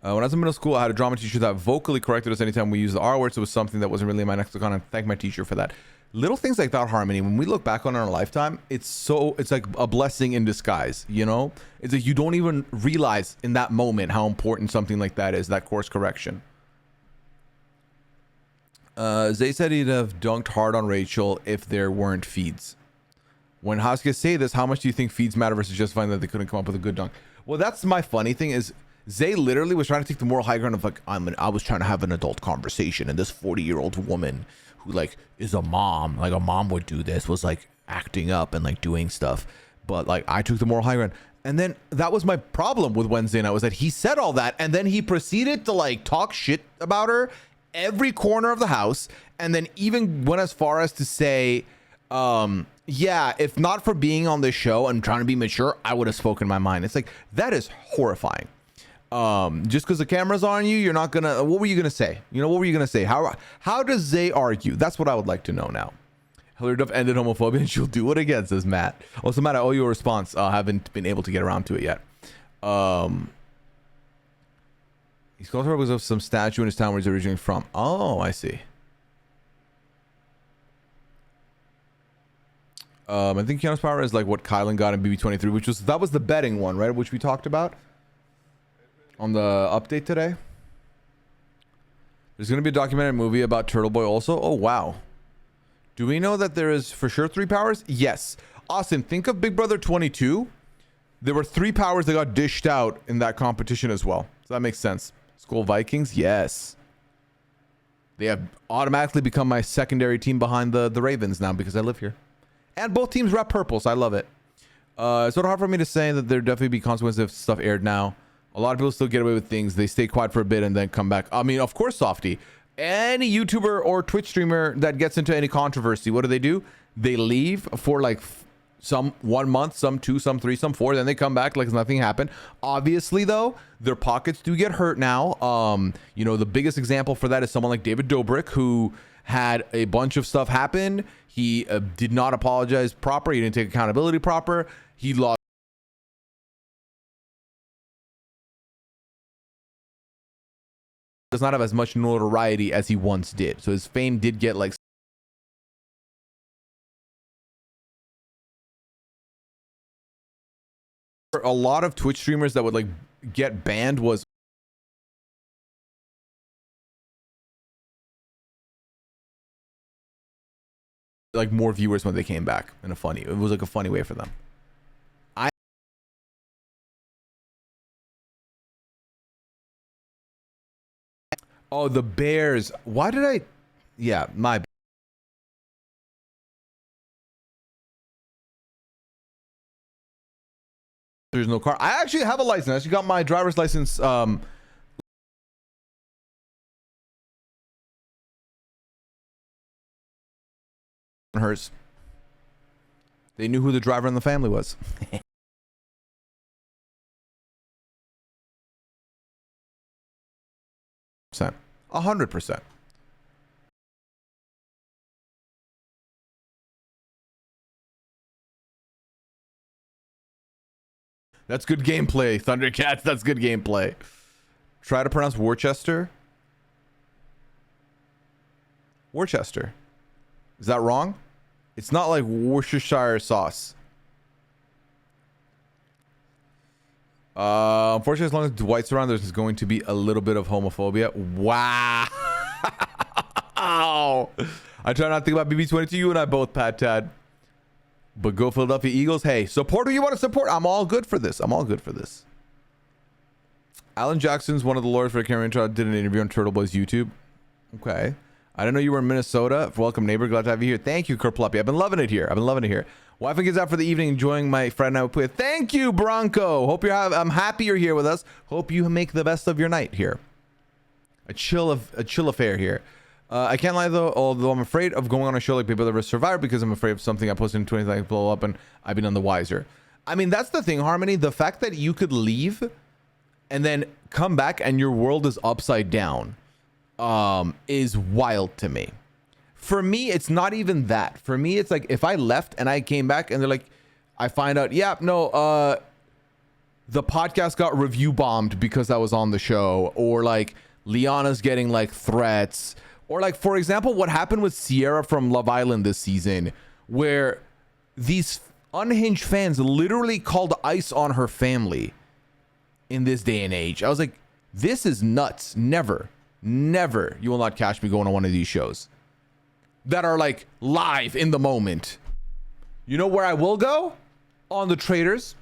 When I was in middle school, I had a drama teacher that vocally corrected us anytime we used the R word. So it was something that wasn't really in my lexicon. And thank my teacher for that. Little things like that, Harmony, when we look back on our lifetime, it's like a blessing in disguise, you know? It's like you don't even realize in that moment how important something like that is, that course correction. Zay said he'd have dunked hard on Rachel if there weren't feeds. When Hoskins say this, how much do you think feeds matter versus justifying that they couldn't come up with a good dunk? Well, that's my funny thing is Zay literally was trying to take the moral high ground of like, I was trying to have an adult conversation, and this 40-year-old woman who like is a mom, like a mom would do this, was like acting up and like doing stuff, but like I took the moral high ground. And then that was my problem with Wednesday night, was that he said all that and then he proceeded to like talk shit about her every corner of the house, and then even went as far as to say, yeah, if not for being on this show and trying to be mature, I would have spoken my mind. It's like, that is horrifying. Just because the camera's on you, you're not gonna, what were you gonna say? You know, what were you gonna say? How does Zay argue? That's what I would like to know now. Hillary Duff ended homophobia and she'll do it again, says Matt. Also, Matt, I owe you a response. Haven't been able to get around to it yet. He's called her because of some statue in his town where he's originally from. Oh, I see. I think Keanu's power is like what Kylan got in BB23, which was, that was the betting one, right? Which we talked about on the update today. There's going to be a documentary movie about Turtle Boy also. Oh, wow. Do we know that there is for sure 3 powers? Yes. Austin, think of Big Brother 22. There were 3 powers that got dished out in that competition as well. So that makes sense. Skull Vikings, yes. They have automatically become my secondary team behind the Ravens now because I live here. And both teams rep purple, so I love it. It's sort of hard for me to say that there'd definitely be consequences if stuff aired now. A lot of people still get away with things. They stay quiet for a bit and then come back. I mean, of course, Softy. Any YouTuber or Twitch streamer that gets into any controversy, what do? They leave for like some 1 month, some 2, some 3, some 4. Then they come back like nothing happened. Obviously, though, their pockets do get hurt now. You know, the biggest example for that is someone like David Dobrik, who had a bunch of stuff happen. He did not apologize proper. He didn't take accountability proper. He lost. Does not have as much notoriety as he once did. So his fame did get like a lot of Twitch streamers that would like get banned was like more viewers when they came back in a funny, it was like a funny way for them. Oh, the Bears. Why did I? Yeah, my. There's no car. I actually have a license. I actually got my driver's license. Hers. They knew who the driver in the family was. 100%. That's good gameplay, Thundercats. That's good gameplay. Try to pronounce Worcester. Worcester. Is that wrong? It's not like Worcestershire sauce. Unfortunately, as long as Dwight's around, there's going to be a little bit of homophobia. Wow. I try not to think about BB22. You and I both, Pat Tad. But go Philadelphia Eagles. Hey, support who you want to support. I'm all good for this. Alan Jackson's one of the lawyers for Cameron Trout did an interview on Turtle Boy's YouTube. Okay. I didn't know you were in Minnesota. Welcome, neighbor. Glad to have you here. Thank you, Kerpluppy. I've been loving it here. Wife and kids out for the evening, enjoying my Friday night with Pooya. Thank you, Bronco. I'm happy you're here with us. Hope you make the best of your night here. A chill affair here. I can't lie though, although I'm afraid of going on a show like Big Brother vs. Survivor because I'm afraid of something I posted in 20 like blow up and I've been none the wiser. I mean, that's the thing, Harmony. The fact that you could leave and then come back and your world is upside down is wild to me. For me, it's not even that. For me, it's like if I left and I came back and they're like, I find out, the podcast got review bombed because I was on the show, or like Liana's getting like threats, or like, for example, what happened with Sierra from Love Island this season, where these unhinged fans literally called ice on her family in this day and age. I was like, this is nuts. Never, you will not catch me going on one of these shows that are like live in the moment. You know where I will go? On the Traders,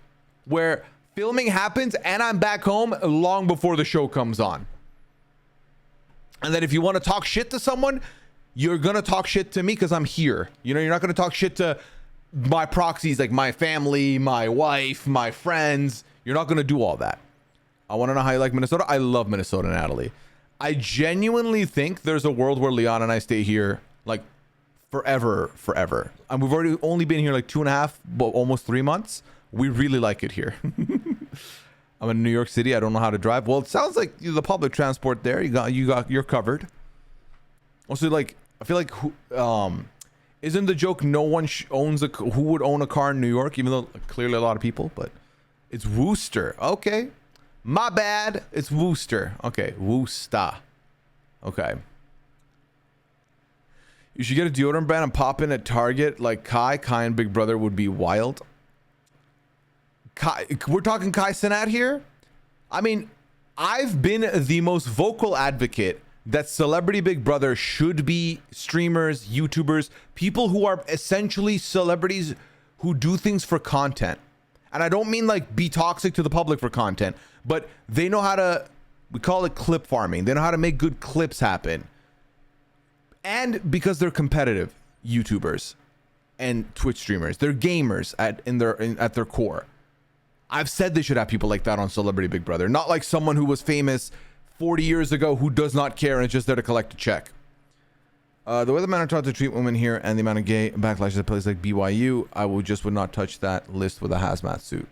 where filming happens and I'm back home long before the show comes on. And then if you want to talk shit to someone, you're going to talk shit to me because I'm here. You know, you're not going to talk shit to my proxies like my family, my wife, my friends. You're not going to do all that. I want to know how you like Minnesota. I love Minnesota, Natalie. I genuinely think there's a world where Leon and I stay here like forever. And we've already only been here like 2.5, but almost 3 months. We really like it here. I'm in New York City. I don't know how to drive. Well, it sounds like the public transport there. You're covered. Also, like, I feel like isn't the joke no one owns who would own a car in New York, even though clearly a lot of people, but it's Worcester. Okay. My bad. It's Worcester. Okay. Worcester. Okay. You should get a deodorant brand and pop in at Target like Kai and Big Brother would be wild. Kai, we're talking Kai Cenat here. I mean, I've been the most vocal advocate that Celebrity Big Brother should be streamers, YouTubers, people who are essentially celebrities who do things for content. And I don't mean like be toxic to the public for content, but they know how to, we call it clip farming. They know how to make good clips happen. And because they're competitive YouTubers and Twitch streamers, they're gamers at their core. I've said they should have people like that on Celebrity Big Brother, not like someone who was famous 40 years ago who does not care and is just there to collect a check. The way the men are taught to treat women here and the amount of gay backlash at places like BYU, I would not touch that list with a hazmat suit.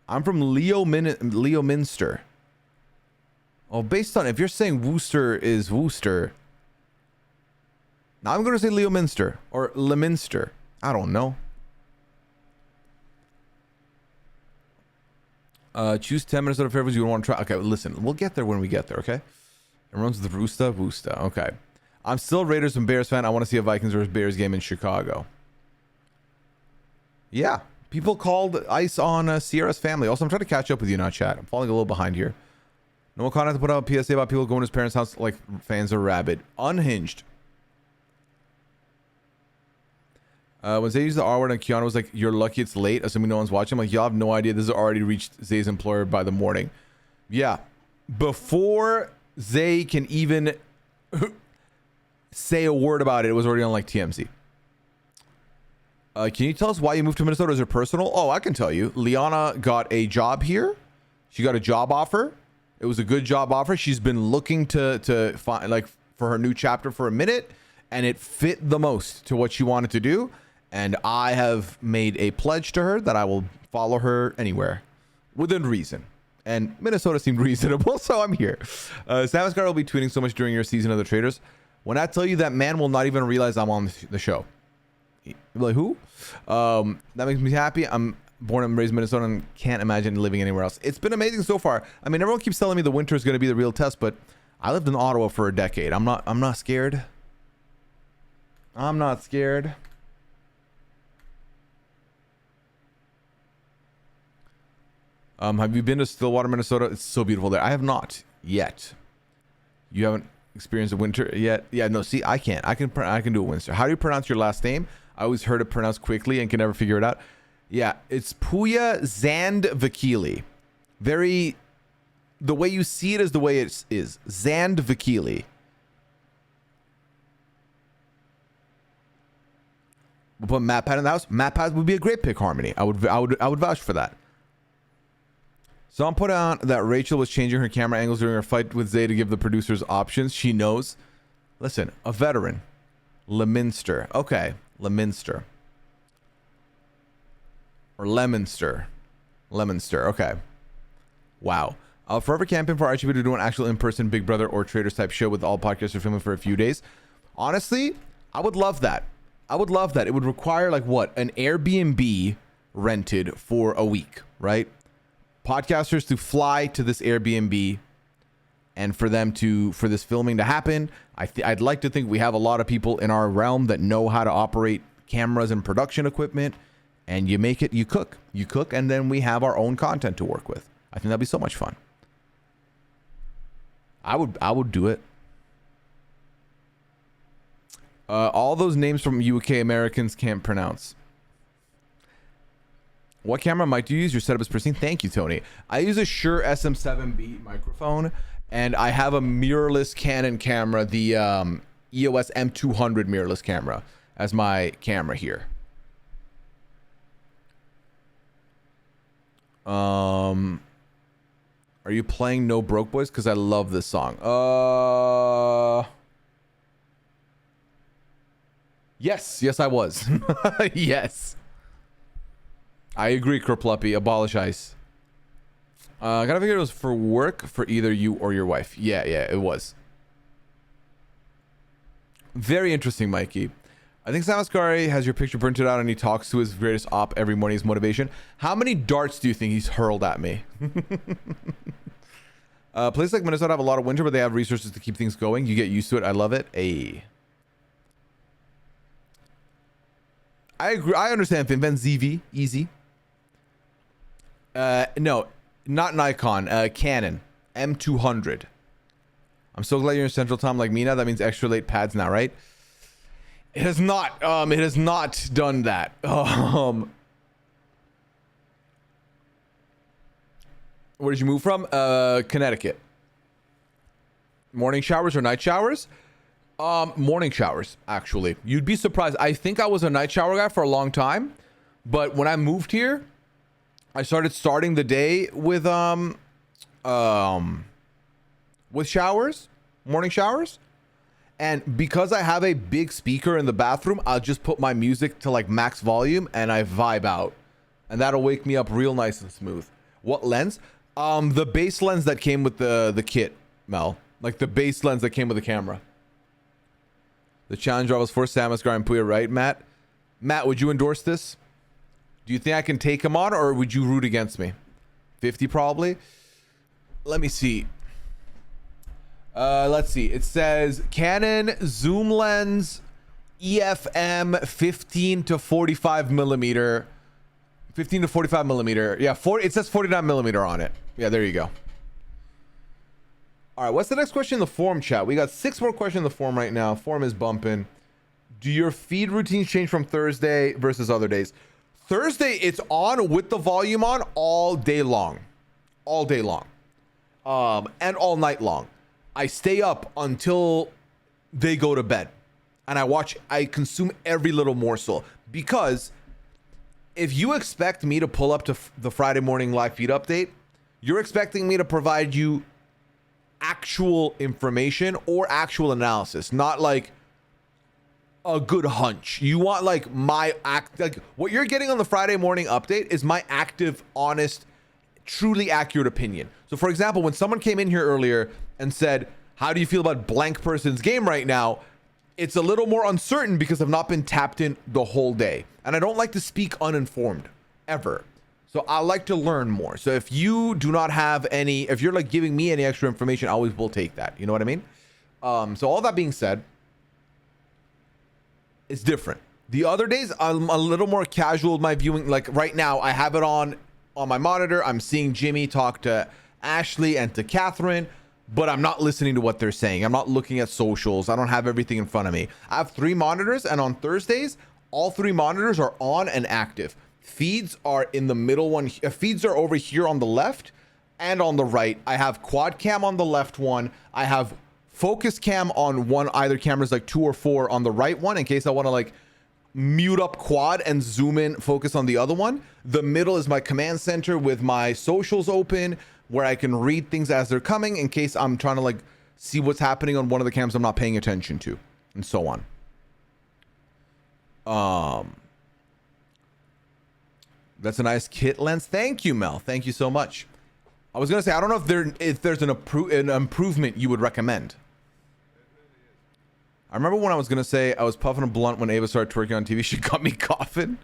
I'm from Leominster. Oh, based on if you're saying Worcester is Worcester, now I'm going to say Leominster or Leominster. I don't know. Choose 10 Minnesota favorites you don't want to try. Okay, listen, we'll get there when we get there, okay? Everyone's the Worcester. Okay. I'm still a Raiders and Bears fan. I want to see a Vikings versus Bears game in Chicago. Yeah, people called ice on Sierra's family. Also, I'm trying to catch up with you now, chat. I'm falling a little behind here. No one to put out a PSA about people going to his parents' house like fans are rabid. Unhinged. When Zay used the R word and Keanu was like, you're lucky it's late, assuming no one's watching. I'm like, y'all have no idea this has already reached Zay's employer by the morning. Yeah. Before Zay can even say a word about it, it was already on like TMZ. Can you tell us why you moved to Minnesota? Is it personal? Oh, I can tell you. Liana got a job here. She got a job offer. It was a good job offer. She's been looking to find like for her new chapter for a minute, and it fit the most to what she wanted to do. And I have made a pledge to her that I will follow her anywhere within reason. And Minnesota seemed reasonable, so I'm here. Samus Gar will be tweeting so much during your season of the Traders. When I tell you that man will not even realize I'm on the show. Like, who? That makes me happy. I'm born and raised in Minnesota and can't imagine living anywhere else. It's been amazing so far. I mean, everyone keeps telling me the winter is going to be the real test, but I lived in Ottawa for a decade. I'm not scared. I'm not scared. Have you been to Stillwater, Minnesota? It's so beautiful there. I have not yet. You haven't? experience of winter yet. Yeah, no, see, I can't. I can do a Windsor. How do you pronounce your last name? I always heard it pronounced quickly and can never figure it out. Yeah, it's Pooya Zandvikili. Very, the way you see it is the way it is. Zandvikili. We'll put MatPat in the house. MatPat would be a great pick, Harmony. I would vouch for that. Someone put out that Rachel was changing her camera angles during her fight with Zay to give the producers options. She knows. Listen, a veteran. Leminster. Okay, Leminster. Or Lemonster. Lemonster. Okay. Wow. Forever camping for RGB to do an actual in-person Big Brother or Traders type show with all podcasters filming for a few days. Honestly, I would love that. I would love that. It would require like what? An Airbnb rented for a week, right? Podcasters to fly to this Airbnb and for this filming to happen. I'd like to think we have a lot of people in our realm that know how to operate cameras and production equipment, and you cook, and then we have our own content to work with. I think that'd be so much fun. I would do it. All those names from UK Americans can't pronounce. What camera mic do you use? Your setup is pristine. Thank you, Tony. I use a Shure SM7B microphone, and I have a mirrorless Canon camera, the EOS M200 mirrorless camera, as my camera here. Are you playing No Broke Boys? Because I love this song. Yes, I was. Yes. I agree, Kerpluppy. Abolish ICE. I gotta figure it was for work for either you or your wife. Yeah, it was. Very interesting, Mikey. I think Samaskari has your picture printed out and he talks to his greatest op every morning as motivation. How many darts do you think he's hurled at me? Places like Minnesota have a lot of winter, but they have resources to keep things going. You get used to it. I love it. I agree. I understand. Finven ZV. Easy. No, not Nikon. Canon. M200. I'm so glad you're in Central Time like me now. That means extra late pads now, right? It has not. It has not done that. Where did you move from? Connecticut. Morning showers or night showers? Morning showers, actually. You'd be surprised. I think I was a night shower guy for a long time, but when I moved here, I starting the day with showers, morning showers. And because I have a big speaker in the bathroom, I'll just put my music to like max volume and I vibe out. And that'll wake me up real nice and smooth. What lens? The base lens that came with the kit, Mel. Like the base lens that came with the camera. The challenge I was for Samaskar and Pooya, right, Matt? Matt, would you endorse this? Do you think I can take him on or would you root against me? 50 probably. Let me see. Let's see. It says Canon zoom lens EFM 15 to 45 millimeter. 15 to 45 millimeter. Yeah, it says 49 millimeter on it. Yeah, there you go. All right, what's the next question in the forum chat? We got 6 more questions in the forum right now. Forum is bumping. Do your feed routines change from Thursday versus other days? Thursday, it's on with the volume on all day long. All day long. And all night long. I stay up until they go to bed. And I consume every little morsel. Because if you expect me to pull up to the Friday morning live feed update, you're expecting me to provide you actual information or actual analysis, not like a good hunch. You want like what you're getting on the Friday morning update is my active, honest, truly accurate opinion. So for example, when someone came in here earlier and said, how do you feel about blank person's game right now? It's a little more uncertain because I've not been tapped in the whole day. And I don't like to speak uninformed ever. So I like to learn more. So if you do not have if you're like giving me any extra information, I always will take that. You know what I mean? So all that being said, it's different. The other days, I'm a little more casual with my viewing. Like right now, I have it on my monitor. I'm seeing Jimmy talk to Ashley and to Catherine. but I'm not listening to what they're saying. I'm not looking at socials. I don't have everything in front of me. I have 3 monitors, and on Thursdays, all 3 monitors are on and active. Feeds are in the middle one. Feeds are over here on the left and on the right. I have quad cam on the left one. I have focus cam on one. Either camera's like 2 or 4 on the right one in case I want to like mute up quad and zoom in, focus on the other one. The middle is my command center with my socials open, where I can read things as they're coming in case I'm trying to like see what's happening on one of the cams I'm not paying attention to, and so on. That's a nice kit lens. Thank you, Mel. Thank you so much. I was gonna say, I don't know if there's an improvement you would recommend. I remember when I was gonna say I was puffing a blunt when Ava started twerking on TV. She got me coughing.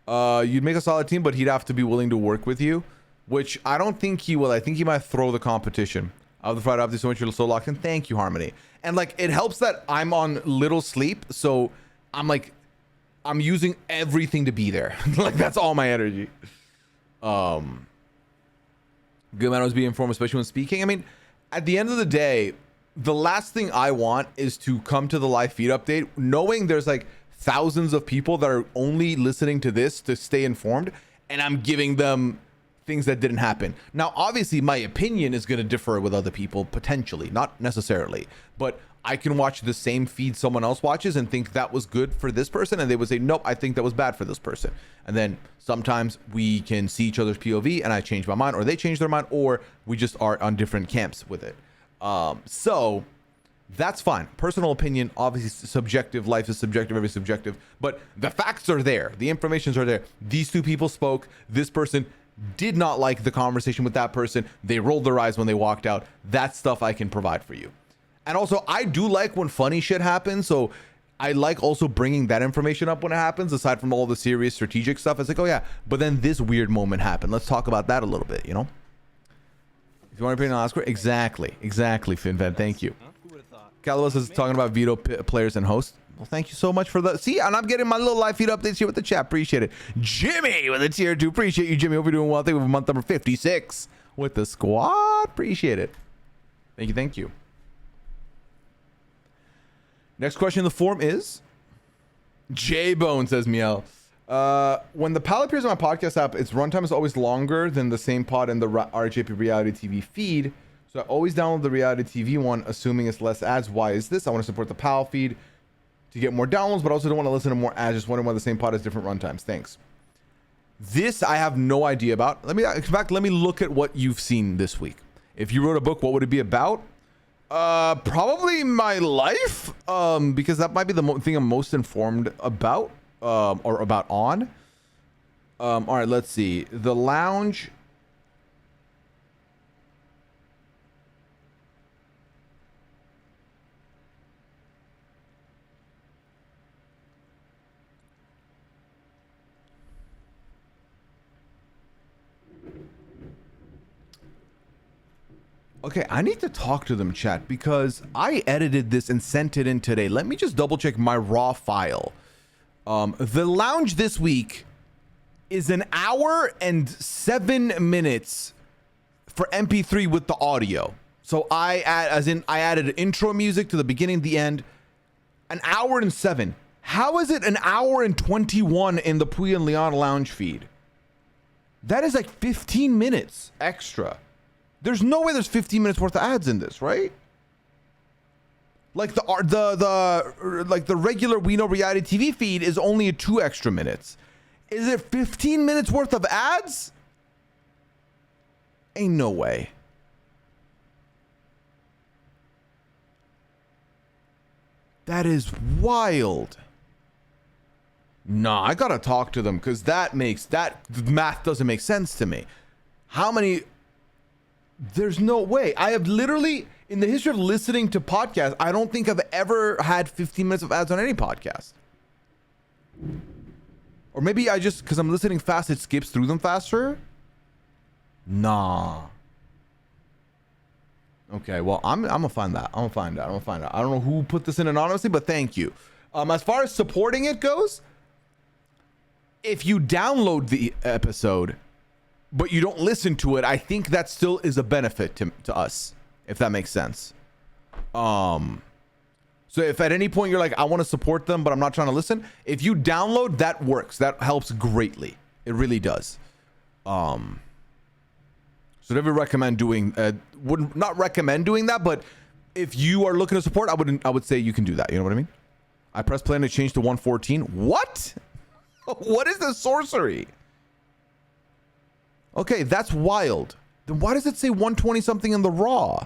You'd make a solid team, but he'd have to be willing to work with you, which I don't think he will. I think he might throw the competition. I have the Friday after so much. You're so locked in. Thank you, Harmony. And like, it helps that I'm on little sleep, so I'm like, I'm using everything to be there. Like, that's all my energy. Good man, always be informed, especially when speaking. I mean, at the end of the day, the last thing I want is to come to the live feed update knowing there's like thousands of people that are only listening to this to stay informed, and I'm giving them things that didn't happen. Now, obviously, my opinion is going to differ with other people, potentially, not necessarily, but I can watch the same feed someone else watches and think that was good for this person, and they would say, nope, I think that was bad for this person. And then sometimes we can see each other's POV and I change my mind, or they change their mind, or we just are on different camps with it. So that's fine. Personal opinion, obviously subjective. Life is subjective, every subjective, but the facts are there. The informations are there. These 2 people spoke. This person did not like the conversation with that person. They rolled their eyes when they walked out. That stuff I can provide for you. And also, I do like when funny shit happens, so I like also bringing that information up when it happens, aside from all the serious strategic stuff. It's like, oh yeah, but then this weird moment happened. Let's talk about that a little bit, you know? If you want to bring an Oscar, exactly, FinVan, thank you. Calabas is talking about veto players and hosts. Well, thank you so much for that. See, and I'm getting my little live feed updates here with the chat. Appreciate it. Jimmy with a tier 2. Appreciate you, Jimmy. Hope you're doing well. Thank you for month number 56 with the squad. Appreciate it. Thank you. Next question in the form is J-Bone, says Miel. When the PAL appears on my podcast app, its runtime is always longer than the same pod in the RJP Reality TV feed. So I always download the Reality TV one, assuming it's less ads. Why is this? I want to support the PAL feed to get more downloads, but also don't want to listen to more ads. Just wondering why the same pod has different runtimes. Thanks. This I have no idea about. In fact, let me look at what you've seen this week. If you wrote a book, what would it be about? Probably my life, because that might be the thing I'm most informed about, or about on. All right, let's see. The Lounge. Okay, I need to talk to them, chat, because I edited this and sent it in today. Let me just double check my raw file. The Lounge this week is 1 hour and 7 minutes for MP3 with the audio. So I added intro music to the beginning, the end. 1 hour and 7. How is it 1 hour and 21 in the Pooya and Leon Lounge feed? That is like 15 minutes extra. There's no way there's 15 minutes worth of ads in this, right? Like the regular We Know Reality TV feed is only 2 extra minutes. Is it 15 minutes worth of ads? Ain't no way. That is wild. Nah, I gotta talk to them, because that math doesn't make sense to me. How many? There's no way. I have literally, in the history of listening to podcasts, I don't think I've ever had 15 minutes of ads on any podcast. Or maybe I just, because I'm listening fast, it skips through them faster. Nah. Okay, well, I'm gonna find that. I'm gonna find out. I don't know who put this in anonymously, but thank you. As far as supporting it goes, if you download the episode but you don't listen to it, I think that still is a benefit to us. if that makes sense. So if at any point you're like, I want to support them, but I'm not trying to listen, if you download, that works. That helps greatly. It really does. So never recommend doing, would not recommend doing that, but if you are looking to support, I would say you can do that. You know what I mean? I press play and it changed to 114. What? What is this sorcery? Okay, that's wild. Then why does it say 120 something in the raw?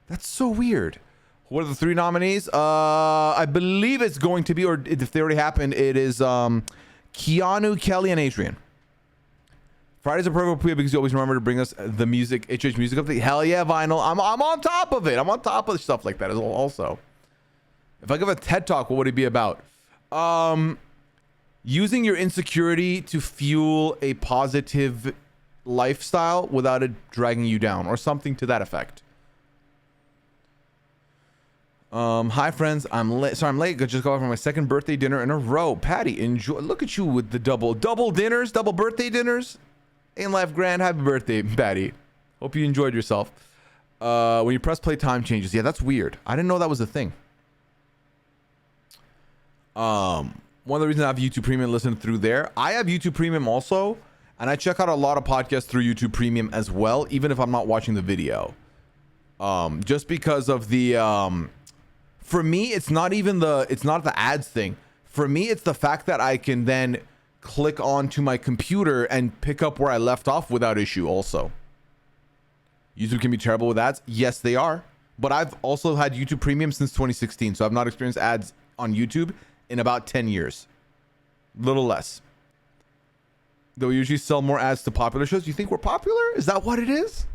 That's so weird. What are the 3 nominees? I believe it's going to be, or if they already happened, it is Keanu, Kelly, and Adrian. Friday's a perfect Pooya because you always remember to bring us the music, HH music update. Hell yeah, vinyl. I'm on top of it. I'm on top of stuff like that as well. Also, if I give a TED talk, what would it be about? Using your insecurity to fuel a positive lifestyle without it dragging you down, or something to that effect. Hi friends, I'm late. Sorry, I'm late. I just got off from my 2nd birthday dinner in a row. Patty, enjoy. Look at you with the double dinners, double birthday dinners. In life grand. Happy birthday, Patty. Hope you enjoyed yourself. When you press play, time changes. Yeah, that's weird. I didn't know that was a thing. One of the reasons I have YouTube Premium, listen through there. I have YouTube Premium also, and I check out a lot of podcasts through YouTube Premium as well, even if I'm not watching the video. Just because of the for me, it's not the ads thing. For me, it's the fact that I can then click onto my computer and pick up where I left off without issue also. YouTube can be terrible with ads. Yes, they are. But I've also had YouTube Premium since 2016, so I've not experienced ads on YouTube in about 10 years. Little less. Though we usually sell more ads to popular shows. You think we're popular? Is that what it is?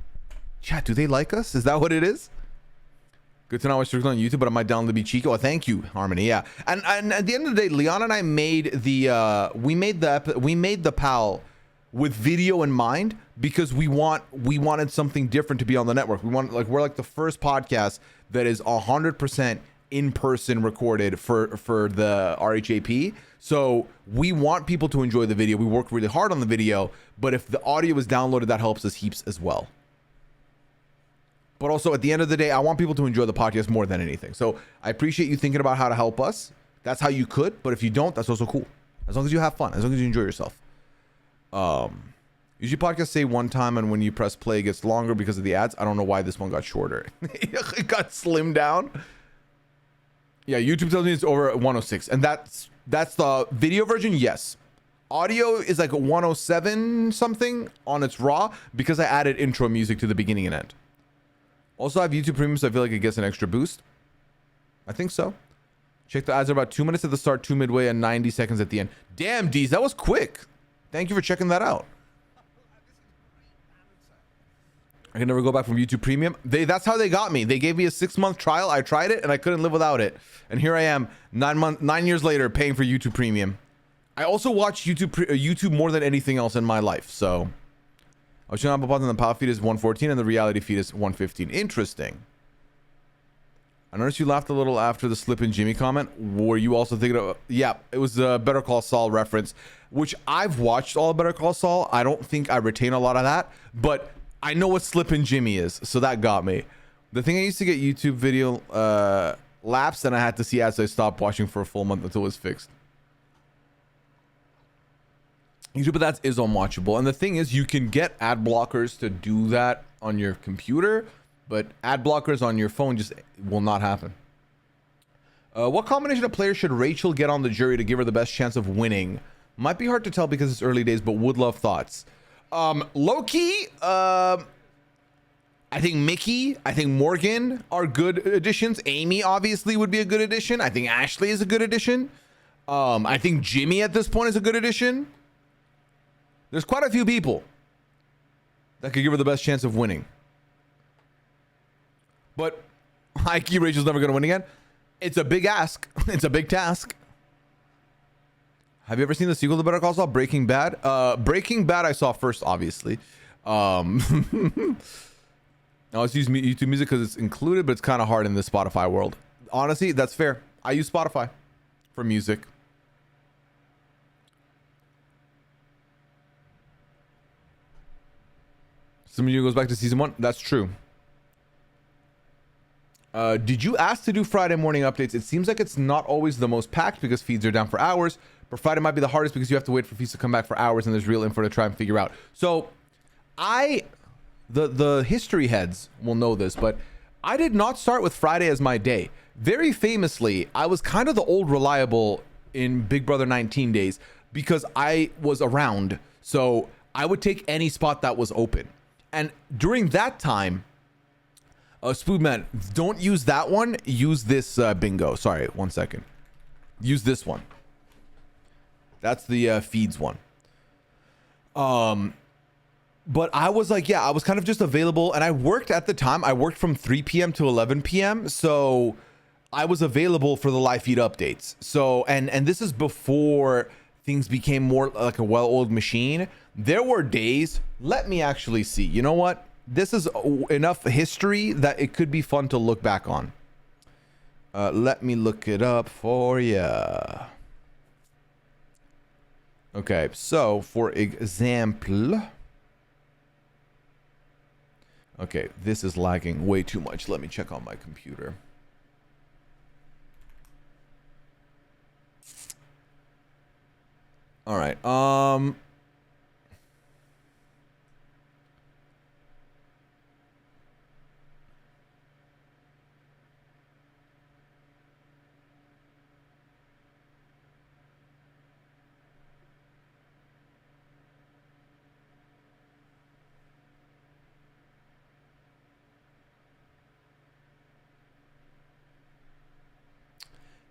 Chat, do they like us? Is that what it is? Good to know I was strictly on YouTube, but I might download to be Chico. Oh, thank you, Harmony. Yeah, and at the end of the day, Leon and I made the we made the PAL with video in mind because we wanted something different to be on the network. We're like the first podcast that is 100% in person recorded for the RHAP. So we want people to enjoy the video. We work really hard on the video, but if the audio is downloaded, that helps us heaps as well. But also, at the end of the day, I want people to enjoy the podcast more than anything. So I appreciate you thinking about how to help us. That's how you could. But if you don't, that's also cool. As long as you have fun. As long as you enjoy yourself. Usually podcasts say one time, and when you press play, it gets longer because of the ads. I don't know why this one got shorter. It got slimmed down. Yeah, YouTube tells me it's over 106. And that's the video version, yes. Audio is like 107 something on its raw because I added intro music to the beginning and end. Also, I have YouTube Premium, so I feel like it gets an extra boost. I think so. Check the ads are about 2 minutes at the start, 2 midway, and 90 seconds at the end. Damn, Deez, that was quick. Thank you for checking that out. I can never go back from YouTube Premium. That's how they got me. They gave me a 6-month trial. I tried it, and I couldn't live without it. And here I am, 9 years later, paying for YouTube Premium. I also watch YouTube more than anything else in my life, so... I was showing up on the PAL feed is 114 and the reality feed is 115. Interesting. I noticed you laughed a little after the Slip and Jimmy comment. Were you also thinking of... Yeah, it was a Better Call Saul reference, which I've watched all of Better Call Saul. I don't think I retain a lot of that, but I know what Slip and Jimmy is, so that got me. The thing I used to get YouTube video lapsed and I had to see ads, so I stopped watching for a full month until it was fixed. YouTube ads is unwatchable, and the thing is, you can get ad blockers to do that on your computer, but ad blockers on your phone just will not happen. What combination of players should Rachel get on the jury to give her the best chance of winning? Might be hard to tell because it's early days, but would love thoughts. Low-key, I think Mickey, I think Morgan are good additions. Amy obviously would be a good addition. I think Ashley is a good addition. I think Jimmy at this point is a good addition. There's quite a few people that could give her the best chance of winning. But high key Rachel's never going to win again. It's a big ask. It's a big task. Have you ever seen the sequel to Better Call Saul, Breaking Bad? Breaking Bad I saw first, obviously. I always use YouTube Music because it's included, but it's kind of hard in the Spotify world. Honestly, that's fair. I use Spotify for music. Some of you goes back to season 1. That's true. Did you ask to do Friday morning updates? It seems like it's not always the most packed because feeds are down for hours, but Friday might be the hardest because you have to wait for feeds to come back for hours and there's real info to try and figure out. So the history heads will know this, but I did not start with Friday as my day. Very famously, I was kind of the old reliable in Big Brother 19 days because I was around. So I would take any spot that was open. And during that time, Spoodman, don't use that one. Use this bingo. Sorry, 1 second. Use this one. That's the feeds one. But I was like, yeah, I was kind of just available, and I worked at the time. I worked from 3 p.m. to 11 p.m. So I was available for the live feed updates. So and this is before things became more like a well-oiled machine. There were days. Let me actually see. You know what? This is enough history that it could be fun to look back on. Let me look it up for ya. Okay, so for example, okay, this is lagging way too much. Let me check on my computer. All right.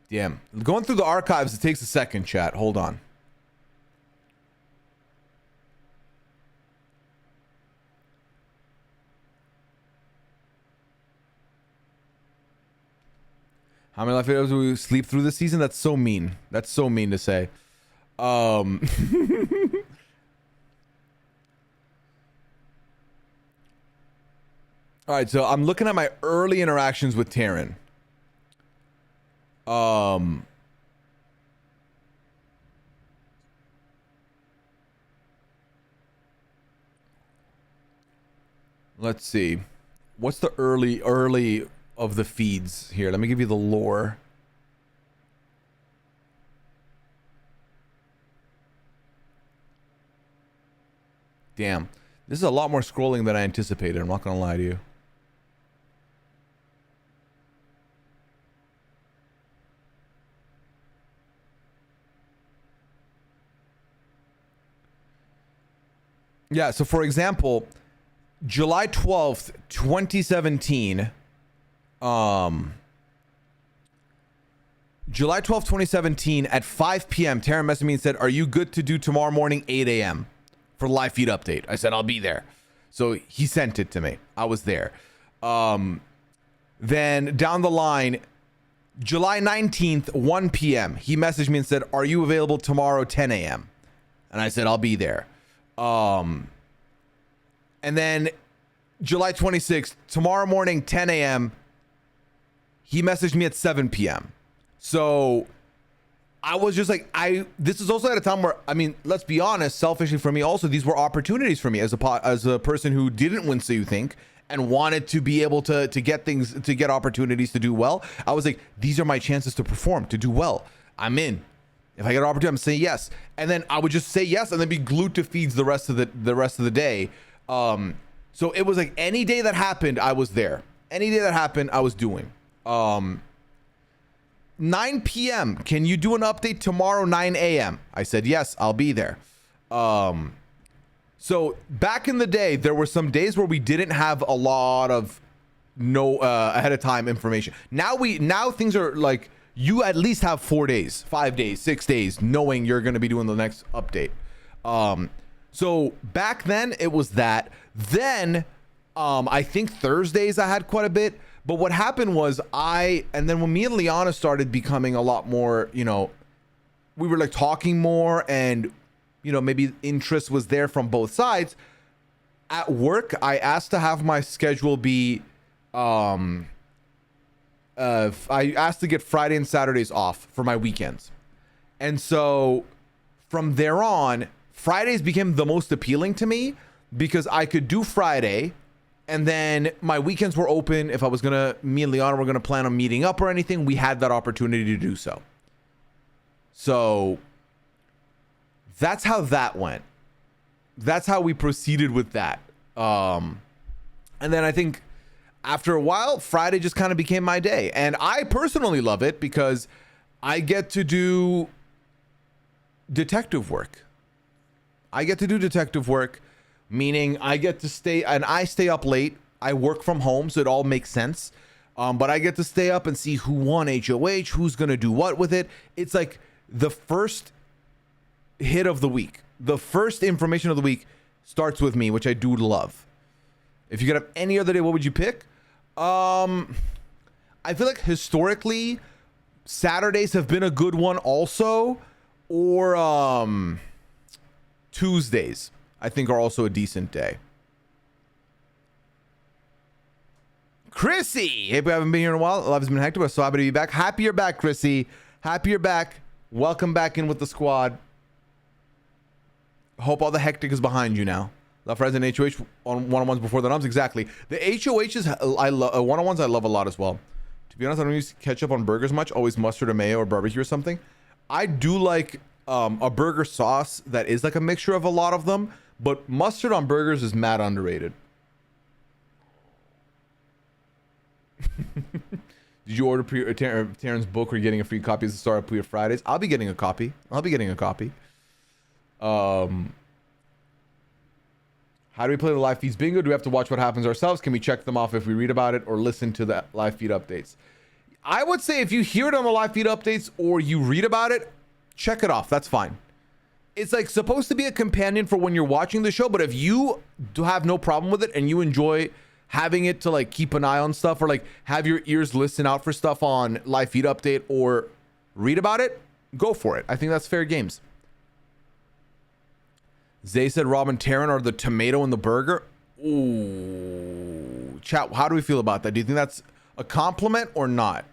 Damn. Going through the archives, it takes a second, chat. Hold on. How many live videos do we sleep through this season? That's so mean. That's so mean to say. All right, so I'm looking at my early interactions with Taryn. Let's see. What's the early of the feeds here? Let me give you the lore. Damn. This is a lot more scrolling than I anticipated. I'm not gonna lie to you. Yeah, so for example, July 12th, 2017, July 12th, 2017 at 5 p.m. Taryn messaged me and said, "Are you good to do tomorrow morning 8 a.m. for live feed update?" I said, "I'll be there." So he sent it to me. I was there. Then down the line, July 19th, 1 p.m. he messaged me and said, "Are you available tomorrow 10 a.m.?" And I said, "I'll be there." And then July 26th, tomorrow morning, 10 a.m., he messaged me at 7 p.m. So I was just like, this is also at a time where, I mean, let's be honest, selfishly for me also, these were opportunities for me as a person who didn't win So You Think and wanted to be able to get things, to get opportunities to do well. I was like, these are my chances to perform, to do well. I'm in. If I get an opportunity, I'm saying yes. And then I would just say yes and then be glued to feeds the rest of the day. So it was like any day that happened, I was there. Any day that happened, I was doing. 9 p.m. Can you do an update tomorrow, 9 a.m.? I said, yes, I'll be there. So back in the day, there were some days where we didn't have a lot of ahead of time information. Now things are like, you at least have 4 days, 5 days, 6 days, knowing you're going to be doing the next update. So back then it was that. Then I think Thursdays I had quite a bit. But what happened was and then when me and Liana started becoming a lot more, we were like talking more and, maybe interest was there from both sides. At work, I asked to have my schedule be, I asked to get Friday and Saturdays off for my weekends. And so from there on, Fridays became the most appealing to me because I could do Friday And then my weekends were open. If I was me and Liana were gonna plan on meeting up or anything, we had that opportunity to do so. So that's how that went. That's how we proceeded with that. And then I think after a while, Friday just kind of became my day. And I personally love it because I get to do detective work. Meaning I get to stay, and I stay up late. I work from home, so it all makes sense. But I get to stay up and see who won HOH, who's going to do what with it. It's like the first hit of the week. The first information of the week starts with me, which I do love. If you could have any other day, what would you pick? I feel like historically, Saturdays have been a good one also. Or Tuesdays, I think, are also a decent day. Chrissy, hey, we haven't been here in a while. Life has been hectic, but so happy to be back. Happy you're back, Chrissy. Happy you're back. Welcome back in with the squad. Hope all the hectic is behind you now. Love Friends and HOH on one-on-ones before the nums. Exactly. The HOHs, I love one-on-ones. I love a lot as well. To be honest, I don't use ketchup on burgers much. Always mustard or mayo or barbecue or something. I do like a burger sauce that is like a mixture of a lot of them, but mustard on burgers is mad underrated. Did you order Taryn's book or getting a free copy as the start of Pooya Fridays? I'll be getting a copy. How do we play the live feeds bingo? Do we have to watch what happens ourselves? Can we check them off if we read about it or listen to the live feed updates? I would say if you hear it on the live feed updates or you read about it, check it off. That's fine. It's like supposed to be a companion for when you're watching the show, but if you do have no problem with it and you enjoy having it to like keep an eye on stuff or like have your ears listen out for stuff on live feed update or read about it, go for it. I think that's fair games. Zay said Rob and Taryn are the tomato in the burger. Ooh. Chat, how do we feel about that? Do you think that's a compliment or not?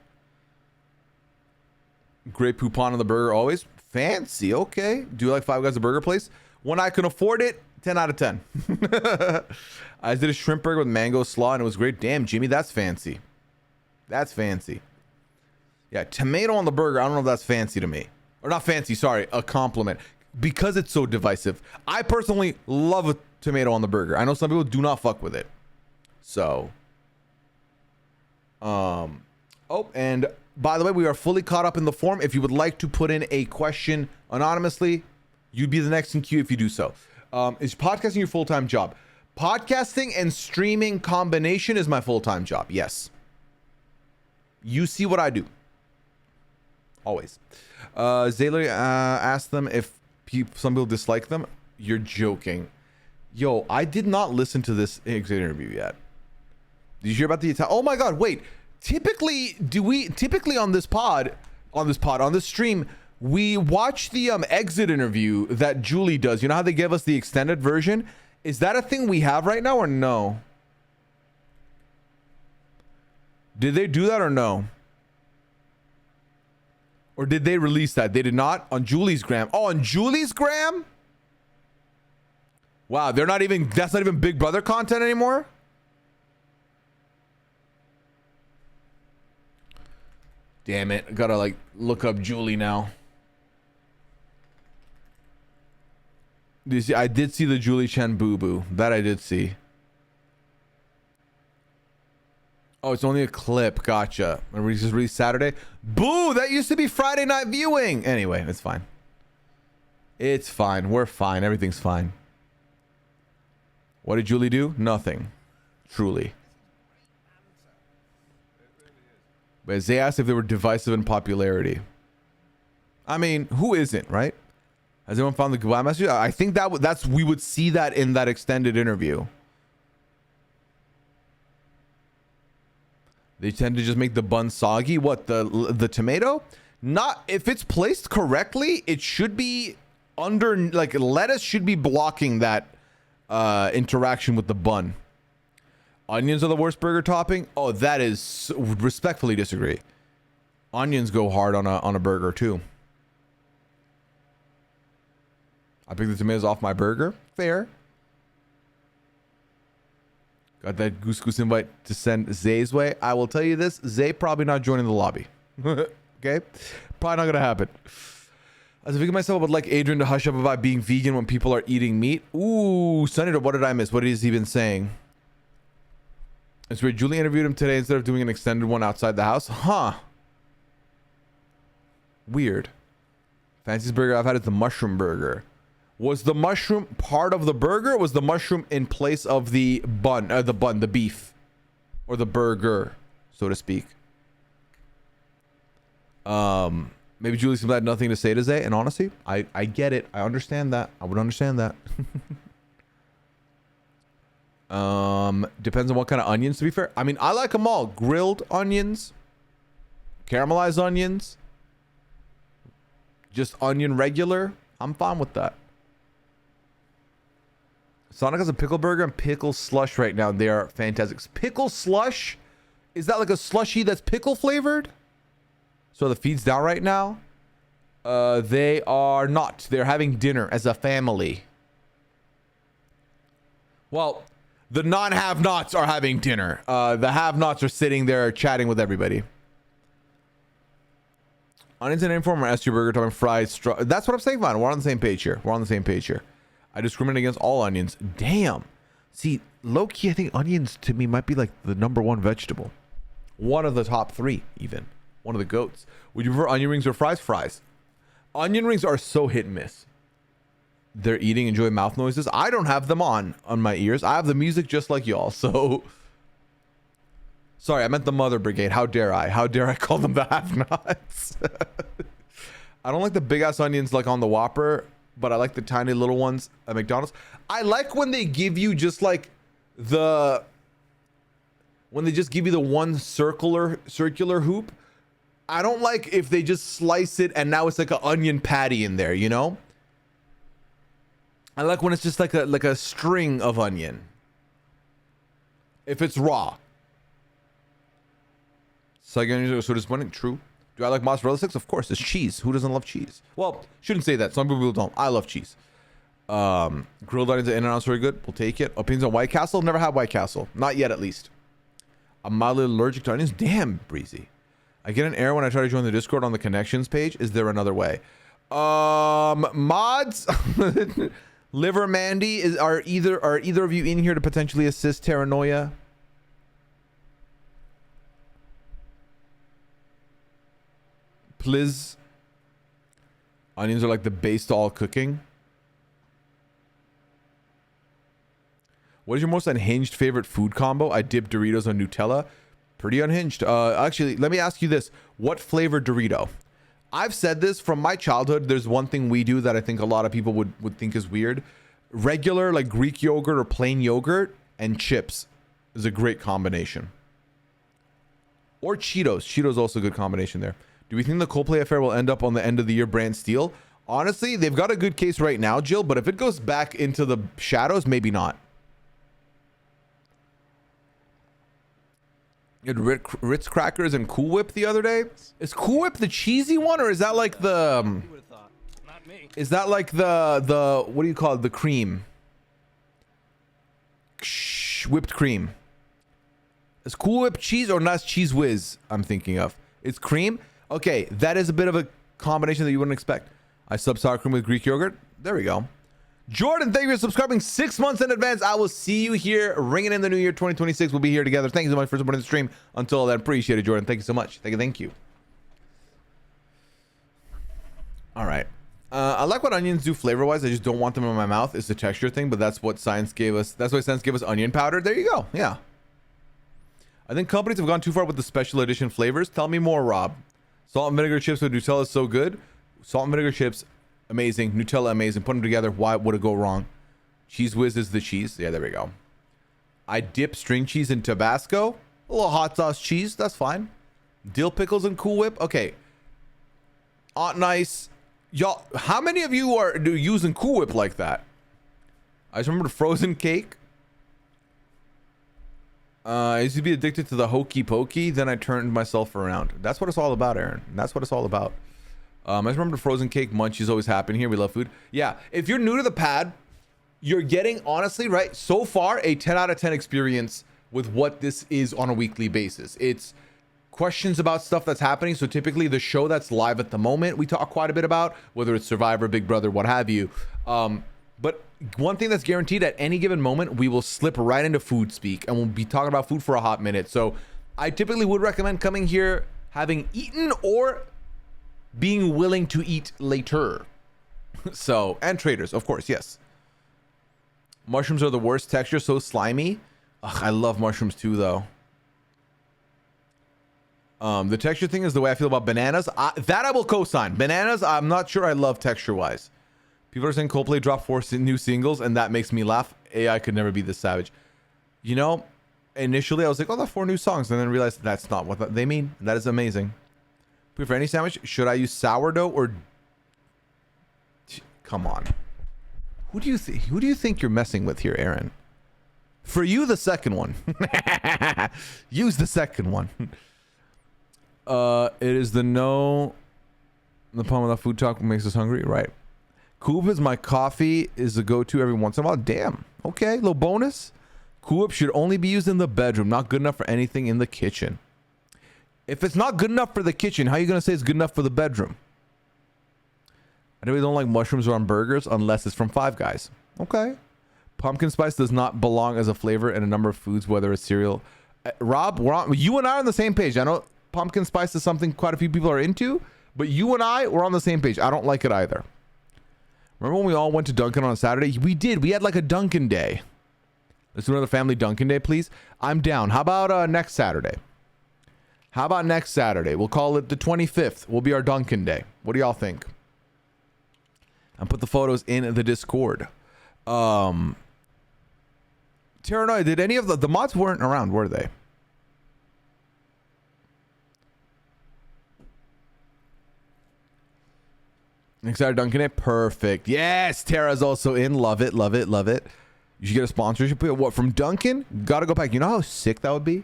Great poupon on the burger always. Fancy. Okay. Do you like Five Guys a burger place? When I can afford it, 10 out of 10. I did a shrimp burger with mango slaw and it was great. Damn, Jimmy, that's fancy. That's fancy. Yeah, tomato on the burger. I don't know if that's fancy to me. Or not fancy, sorry, a compliment. Because it's so divisive. I personally love a tomato on the burger. I know some people do not fuck with it. So. Oh, and by the way, we are fully caught up in the form. If you would like to put in a question anonymously, you'd be the next in queue if you do so. Is podcasting your full-time job? Podcasting and streaming combination is my full-time job. Yes. You see what I do. Always. Zaylor asked them if some people dislike them. You're joking. Yo, I did not listen to this exit interview yet. Did you hear about the attack? Oh my God, wait. Typically on this stream, we watch the exit interview that Julie does. You know how they give us the extended version? Is that a thing we have right now or no? Did they do that or no? Or did they release that? They did not? On Julie's gram. Oh, on Julie's gram? Wow, that's not even Big Brother content anymore? Damn it. I gotta like look up Julie now. Do you see? I did see the Julie Chen boo-boo. That I did see. Oh, it's only a clip. Gotcha. It's just released Saturday. Boo! That used to be Friday night viewing. Anyway, it's fine. It's fine. We're fine. Everything's fine. What did Julie do? Nothing. Truly. But they asked if they were divisive in popularity. I mean, who isn't, right? Has anyone found the goodbye message? I think we would see that in that extended interview. They tend to just make the bun soggy. What, the tomato? Not if it's placed correctly, it should be under, like lettuce should be blocking that interaction with the bun. Onions are the worst burger topping. Oh, that is respectfully disagree. Onions go hard on a burger too. I picked the tomatoes off my burger. Fair. Got that Goose Goose invite to send Zay's way. I will tell you this, Zay probably not joining the lobby. Okay? Probably not gonna happen. I was thinking myself, I would like Adrian to hush up about being vegan when people are eating meat. Ooh, Senator, what did I miss? What is he been saying? It's weird. Julie interviewed him today instead of doing an extended one outside the house. Huh. Weird. Fanciest burger I've had is the mushroom burger. Was the mushroom part of the burger, or was the mushroom in place of the bun, the beef, or the burger, so to speak? Maybe Julie seems had nothing to say to Zay, and honestly, I get it. I understand that. I would understand that. Depends on what kind of onions, to be fair. I mean, I like them all. Grilled onions, caramelized onions, just onion regular. I'm fine with that. Sonic has a pickle burger and pickle slush right now. They are fantastic. Pickle slush? Is that like a slushy that's pickle flavored? So the feed's down right now? They are not. They're having dinner as a family. Well, the non-have-nots are having dinner. The have-nots are sitting there chatting with everybody. Onions and informer SU burger topping fried straw. That's what I'm saying, man. We're on the same page here. We're on the same page here. I discriminate against all onions. Damn. See, low-key, I think onions to me might be like the #1 vegetable. One of the top 3, even. One of the goats. Would you prefer onion rings or fries? Fries. Onion rings are so hit and miss. They're eating, enjoy mouth noises. I don't have them on my ears. I have the music just like y'all, so... Sorry, I meant the Mother Brigade. How dare I? How dare I call them the have-nots? I don't like the big-ass onions like on the Whopper, but I like the tiny little ones at McDonald's. I like when they give you just like when they just give you the one circular hoop. I don't like if they just slice it and now it's like an onion patty in there, you know? I like when it's just like a string of onion. If it's raw. So disappointing. True. Do I like mozzarella sticks? Of course. It's cheese. Who doesn't love cheese? Well, shouldn't say that. Some people don't. I love cheese. Grilled onions at In-N-Out's very good. We'll take it. Opinions on White Castle? Never had White Castle. Not yet, at least. I'm mildly allergic to onions. Damn, Breezy. I get an error when I try to join the Discord on the connections page. Is there another way? Mods? Liver Mandy, are either of you in here to potentially assist Terranoia? Please. Onions are like the base to all cooking. What is your most unhinged favorite food combo? I dip Doritos on Nutella. Pretty unhinged. Actually, let me ask you this. What flavor Dorito? I've said this from my childhood. There's one thing we do that I think a lot of people would think is weird. Regular, like Greek yogurt or plain yogurt and chips is a great combination. Or Cheetos. Cheetos also a good combination there. Do we think the Coldplay affair will end up on the end of the year brand steal? Honestly, they've got a good case right now, Jill, but if it goes back into the shadows, maybe not. You had Ritz crackers and Cool Whip the other day. Is Cool Whip the cheesy one, or is that like the... Is that like the what do you call it? The cream? Whipped cream. Is Cool Whip cheese or not Cheese Whiz? I'm thinking of. It's cream? Okay, that is a bit of a combination that you wouldn't expect. I sub sour cream with Greek yogurt. There we go. Jordan, thank you for subscribing 6 months in advance. I will see you here ringing in the new year 2026. We'll be here together. Thank you so much for supporting the stream. Until then, appreciate it, Jordan. Thank you so much. Thank you. All right. I like what onions do flavor-wise. I just don't want them in my mouth. It's the texture thing, but that's what science gave us. That's why science gave us onion powder. There you go. Yeah. I think companies have gone too far with the special edition flavors. Tell me more, Rob. Salt and vinegar chips with Nutella is so good. Salt and vinegar chips, amazing. Nutella, amazing. Put them together. Why would it go wrong? Cheese Whiz is the cheese. Yeah, there we go. I dip string cheese in Tabasco. A little hot sauce cheese. That's fine. Dill pickles and Cool Whip. Okay. Nice. Y'all, how many of you are using Cool Whip like that? I just remember the frozen cake. I used to be addicted to the hokey pokey. Then I turned myself around. That's what it's all about, Aaron. That's what it's all about. I just remember the frozen cake munchies always happen here. We love food. Yeah. If you're new to the pad, you're getting, honestly, right, so far, a 10 out of 10 experience with what this is on a weekly basis. It's questions about stuff that's happening. So typically the show that's live at the moment, we talk quite a bit about, whether it's Survivor, Big Brother, what have you. But one thing that's guaranteed, at any given moment, we will slip right into food speak and we'll be talking about food for a hot minute. So I typically would recommend coming here having eaten or being willing to eat later. So, and traders, of course, yes. Mushrooms are the worst texture, so slimy. Ugh, I love mushrooms too, though. The texture thing is the way I feel about bananas. That I will co-sign. Bananas, I'm not sure I love texture-wise. People are saying Coldplay dropped 4 new singles, and that makes me laugh. AI could never be this savage. You know, initially I was like, oh, the 4 new songs, and then realized that's not what they mean. That is amazing. For any sandwich, should I use sourdough or... Come on. Who do you think you're messing with here, Aaron? For you, the second one. Use the second one. It is the problem with that food talk makes us hungry, right? Coop is my coffee is the go-to every once in a while. Damn. Okay, little bonus. Coop should only be used in the bedroom, not good enough for anything in the kitchen. If it's not good enough for the kitchen, how are you gonna say it's good enough for the bedroom? I really don't like mushrooms on burgers unless it's from Five Guys. Okay. Pumpkin spice does not belong as a flavor in a number of foods, whether it's cereal. Rob, you and I are on the same page. I know pumpkin spice is something quite a few people are into, but you and I, we're on the same page. I don't like it either. Remember when we all went to Dunkin' on Saturday? We did. We had like a Dunkin' day. Let's do another family Dunkin' day, please. I'm down. How about next Saturday? How about next Saturday? We'll call it the 25th. Will be our Dunkin' day. What do y'all think? And put the photos in the Discord. Terranoid, did any of the mods weren't around, were they? Excited Dunkin' Day? Perfect. Yes, Tara's also in. Love it, love it, love it. You should get a sponsorship. What, from Dunkin'? Gotta go back. You know how sick that would be?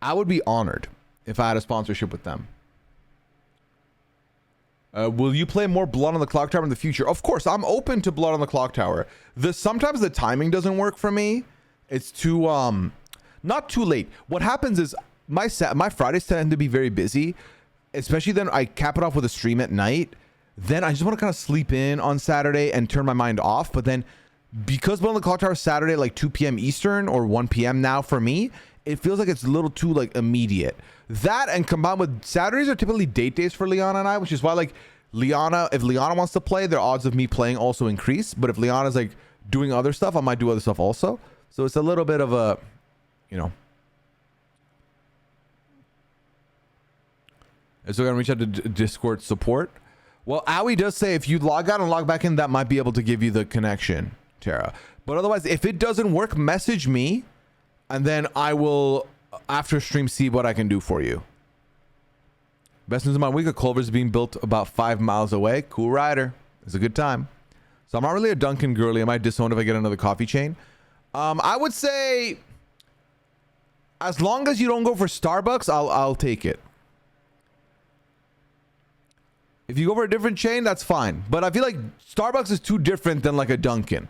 I would be honored if I had a sponsorship with them. Will you play more Blood on the Clock Tower in the future? Of course, I'm open to Blood on the Clock Tower. Sometimes the timing doesn't work for me. It's too not too late. What happens is my Fridays tend to be very busy, especially then I cap it off with a stream at night. Then I just want to kind of sleep in on Saturday and turn my mind off. But then because Blood on the Clock Tower is Saturday like 2 p.m. Eastern or 1 p.m. now for me, it feels like it's a little too like immediate. That and combined with Saturdays are typically date days for Liana and I, which is why like if Liana wants to play, their odds of me playing also increase. But if Liana's like doing other stuff, I might do other stuff also. So it's a little bit of a, you know. And so we're gonna reach out to Discord support. Well, Owie does say if you log out and log back in, that might be able to give you the connection, Tara. But otherwise, if it doesn't work, message me, and then I will, after stream, see what I can do for you. Best news of my week, a Culver's is being built about 5 miles away. Cool rider. It's a good time. So I'm not really a Dunkin' girly. I might disown if I get another coffee chain. I would say, as long as you don't go for Starbucks, I'll take it. If you go for a different chain, that's fine. But I feel like Starbucks is too different than like a Dunkin'.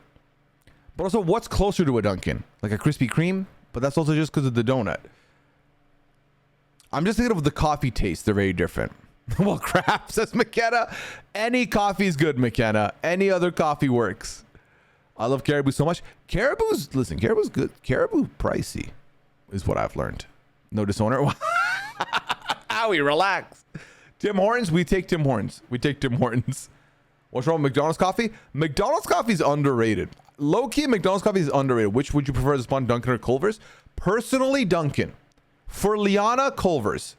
But also, what's closer to a Dunkin'? Like a Krispy Kreme? But that's also just because of the donut. I'm just thinking of the coffee taste. They're very different. Well, crap, says McKenna. Any coffee is good, McKenna. Any other coffee works. I love Caribou so much. Caribou's good. Caribou pricey is what I've learned. No dishonor. Owie, relax. Tim Hortons, we take Tim Hortons. What's wrong with McDonald's coffee? McDonald's coffee is underrated. Low-key, McDonald's coffee is underrated. Which would you prefer to spawn, Dunkin' or Culver's? Personally, Dunkin'. For Liana, Culver's.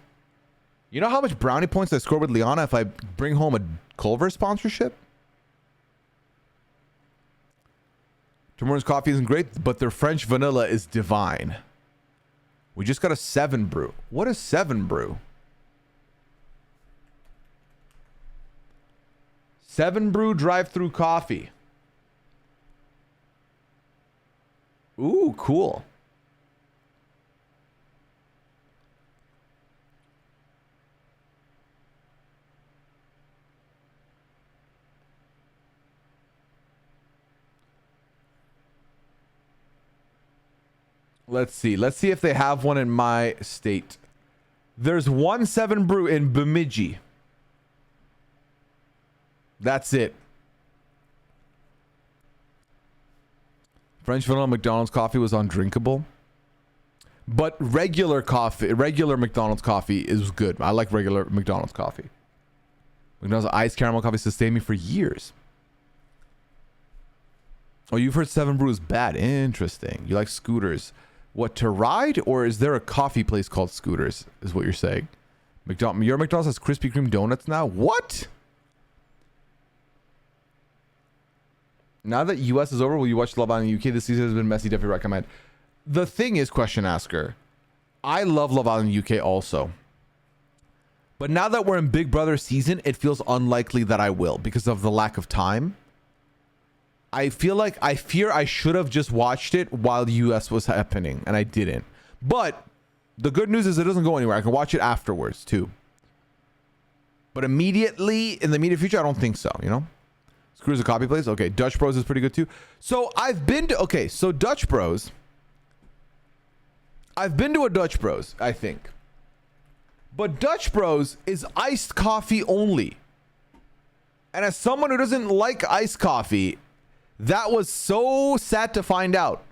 You know how much brownie points I score with Liana if I bring home a Culver's sponsorship? Tim Hortons coffee isn't great, but their French vanilla is divine. We just got a 7 brew. What is 7 brew? 7 brew drive-through coffee. Ooh, cool. Let's see if they have one in my state. There's 1-7 brew in Bemidji. That's it. French vanilla McDonald's coffee was undrinkable. But regular McDonald's coffee is good. I like regular McDonald's coffee. McDonald's iced caramel coffee sustained me for years. Oh, you've heard 7 Brew is bad. Interesting. You like Scooters. What, to ride? Or is there a coffee place called Scooters, is what you're saying? Your McDonald's has Krispy Kreme donuts now? What? Now that US is over, will you watch Love Island UK? This season has been messy. Definitely recommend. The thing is, question asker, I love Love Island UK also. But now that we're in Big Brother season, it feels unlikely that I will because of the lack of time. I fear I should have just watched it while the US was happening, and I didn't. But the good news is it doesn't go anywhere. I can watch it afterwards too. But immediately, in the immediate future, I don't think so, you know? Screws a copy place. Okay, Dutch Bros is pretty good too. So I've been to Dutch Bros. I've been to a Dutch Bros, I think. But Dutch Bros is iced coffee only. And as someone who doesn't like iced coffee, that was so sad to find out.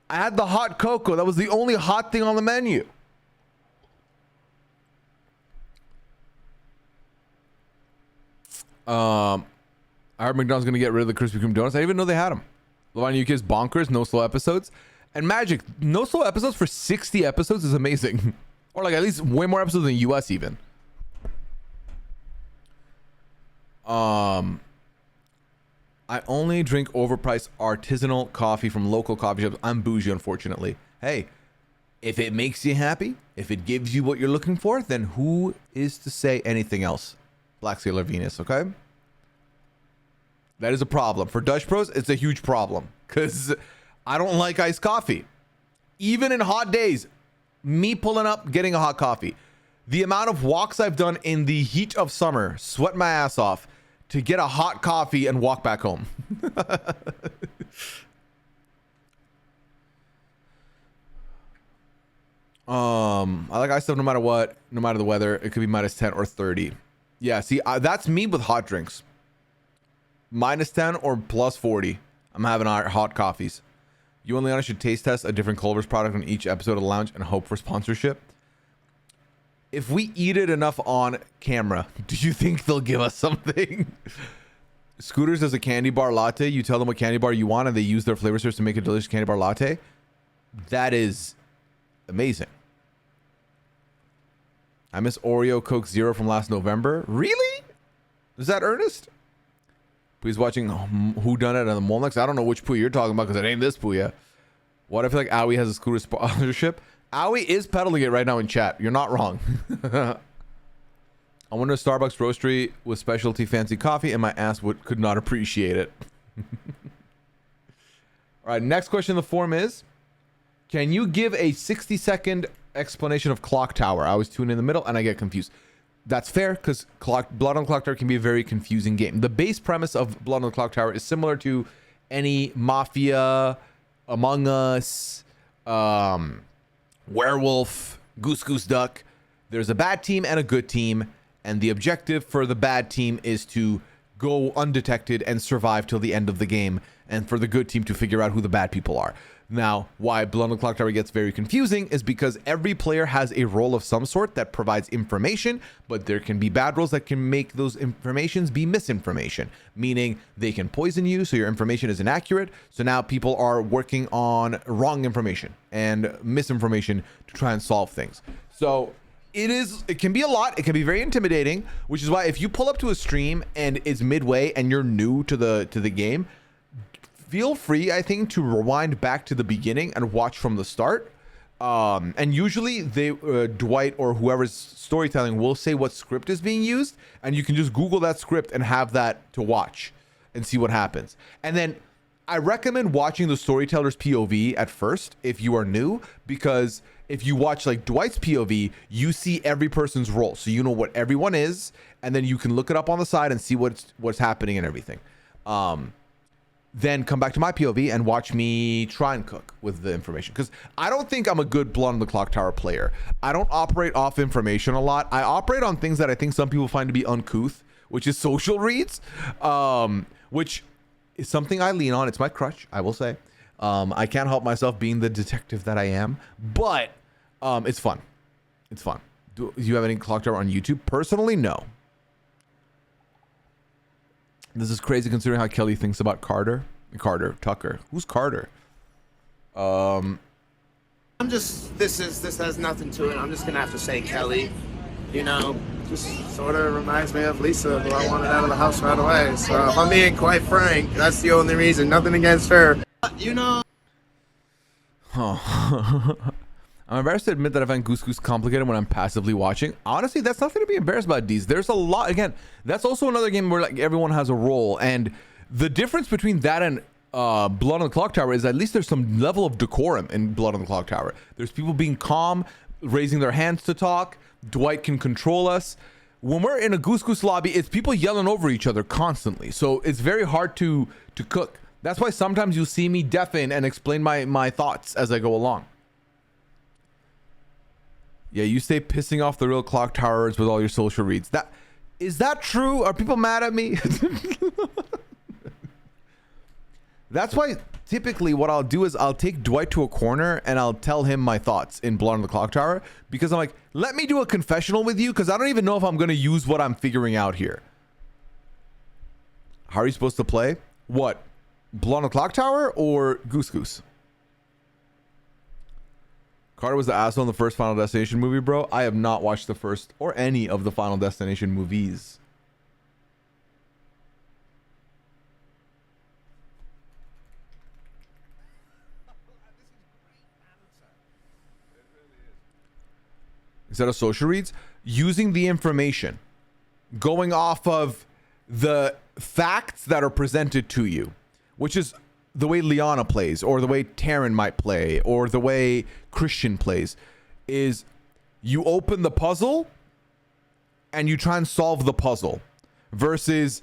I had the hot cocoa. That was the only hot thing on the menu. I heard McDonald's gonna get rid of the Krispy Kreme donuts. I didn't even know they had them. Love Island UK is bonkers. No slow episodes. And Magic, no slow episodes for 60 episodes is amazing. Or like at least way more episodes than US even. I only drink overpriced artisanal coffee from local coffee shops. I'm bougie, unfortunately. Hey, if it makes you happy, if it gives you what you're looking for, then who is to say anything else? Black Sailor Venus, okay? That is a problem. For Dutch Bros, it's a huge problem. Because I don't like iced coffee. Even in hot days, me pulling up, getting a hot coffee. The amount of walks I've done in the heat of summer, sweat my ass off, to get a hot coffee and walk back home. I like ice stuff no matter what, no matter the weather. It could be minus 10 or 30. Yeah, see, that's me with hot drinks. Minus 10 or plus 40. I'm having hot coffees. You and Liana should taste test a different Culver's product on each episode of the lounge and hope for sponsorship. If we eat it enough on camera, do you think they'll give us something? Scooters does a candy bar latte. You tell them what candy bar you want and they use their flavor source to make a delicious candy bar latte. That is amazing. I miss Oreo Coke Zero from last November. Really? Is that Ernest? Please watching Who Done It on the Molnex. I don't know which Pooya you're talking about because it ain't this Pooya. What I feel like Aoi has a scooter sponsorship. Aoi is peddling it right now in chat. You're not wrong. I went to a Starbucks roastery with specialty fancy coffee and my ass could not appreciate it. All right, next question in the form is, can you give a 60-second explanation of Clock Tower? I always tune in the middle and I get confused. That's fair because Blood on Clock Tower can be a very confusing game. The base premise of Blood on Clock Tower is similar to any Mafia, Among Us, Werewolf, Goose Goose Duck. There's a bad team and a good team, and the objective for the bad team is to go undetected and survive till the end of the game, and for the good team to figure out who the bad people are. Now, why Blood on the Clock Tower gets very confusing is because every player has a role of some sort that provides information, but there can be bad roles that can make those informations be misinformation, meaning they can poison you so your information is inaccurate. So now people are working on wrong information and misinformation to try and solve things. So it can be a lot. It can be very intimidating, which is why if you pull up to a stream and it's midway and you're new to the game, feel free, I think, to rewind back to the beginning and watch from the start. And usually Dwight or whoever's storytelling will say what script is being used, and you can just Google that script and have that to watch and see what happens. And then I recommend watching the storyteller's POV at first if you are new, because if you watch like Dwight's POV, you see every person's role, so you know what everyone is, and then you can look it up on the side and see what's happening and everything. then come back to my POV and watch me try and cook with the information. Because I don't think I'm a good Blood on the Clock Tower player. I don't operate off information a lot. I operate on things that I think some people find to be uncouth, which is social reads, which is something I lean on. It's my crutch, I will say. I can't help myself being the detective that I am, but it's fun. It's fun. Do you have any Clock Tower on YouTube? Personally, no. This is crazy considering how Kelly thinks about Tucker. Who's Carter? I'm just, this has nothing to it. I'm just gonna have to say Kelly. You know, just sort of reminds me of Lisa, who I wanted out of the house right away. So if I'm being quite frank, that's the only reason. Nothing against her. You know. Oh. I'm embarrassed to admit that I find Goose Goose complicated when I'm passively watching. Honestly, that's nothing to be embarrassed about, D's. There's a lot. Again, that's also another game where like everyone has a role, and the difference between that and Blood on the Clock Tower is at least there's some level of decorum in Blood on the Clock Tower. There's people being calm, raising their hands to talk. Dwight can control us. When we're in a Goose Goose lobby, it's people yelling over each other constantly. So it's very hard to cook. That's why sometimes you'll see me deafen and explain my thoughts as I go along. Yeah, you stay pissing off the real clock towers with all your social reads. Is that true? Are people mad at me? That's why typically what I'll do is I'll take Dwight to a corner and I'll tell him my thoughts in Blood on the Clock Tower, because I'm like, let me do a confessional with you, because I don't even know if I'm going to use what I'm figuring out here. How are you supposed to play? What? Blood on the Clock Tower or Goose Goose? Carter was the asshole in the first Final Destination movie, bro. I have not watched the first or any of the Final Destination movies. Instead of social reads, using the information, going off of the facts that are presented to you, which is the way Liana plays, or the way Taryn might play, or the way Christian plays, is you open the puzzle and you try and solve the puzzle. Versus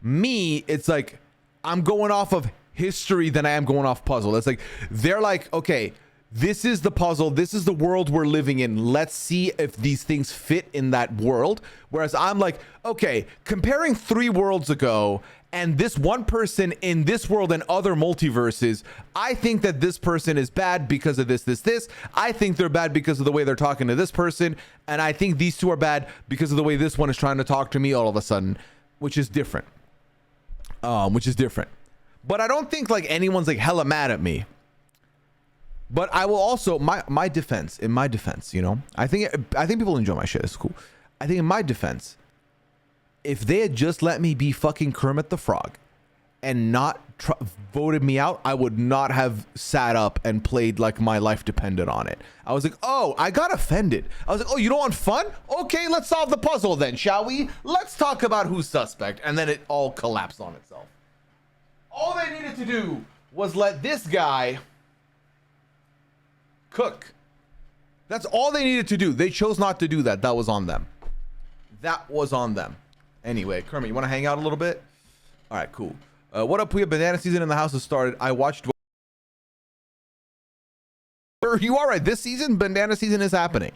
me, it's like I'm going off of history than I am going off puzzle. It's like they're like, okay, this is the puzzle, this is the world we're living in, let's see if these things fit in that world. Whereas I'm like, okay, comparing 3 worlds ago and this one person in this world and other multiverses, I think that this person is bad because of this. I think they're bad because of the way they're talking to this person, and I think these two are bad because of the way this one is trying to talk to me all of a sudden, which is different. But I don't think like anyone's like hella mad at me. But I will also, in my defense, you know, I think people enjoy my shit. It's cool. I think in my defense, if they had just let me be fucking Kermit the Frog and not voted me out, I would not have sat up and played like my life depended on it. I was like, oh, I got offended. I was like, oh, you don't want fun? Okay, let's solve the puzzle then, shall we? Let's talk about who's suspect. And then it all collapsed on itself. All they needed to do was let this guy cook. That's all they needed to do. They chose not to do that. That was on them. Anyway, Kermit, you want to hang out a little bit? All right, cool. What up, Pooya? Banana season in the house has started. I watched. You are right. This season, banana season is happening.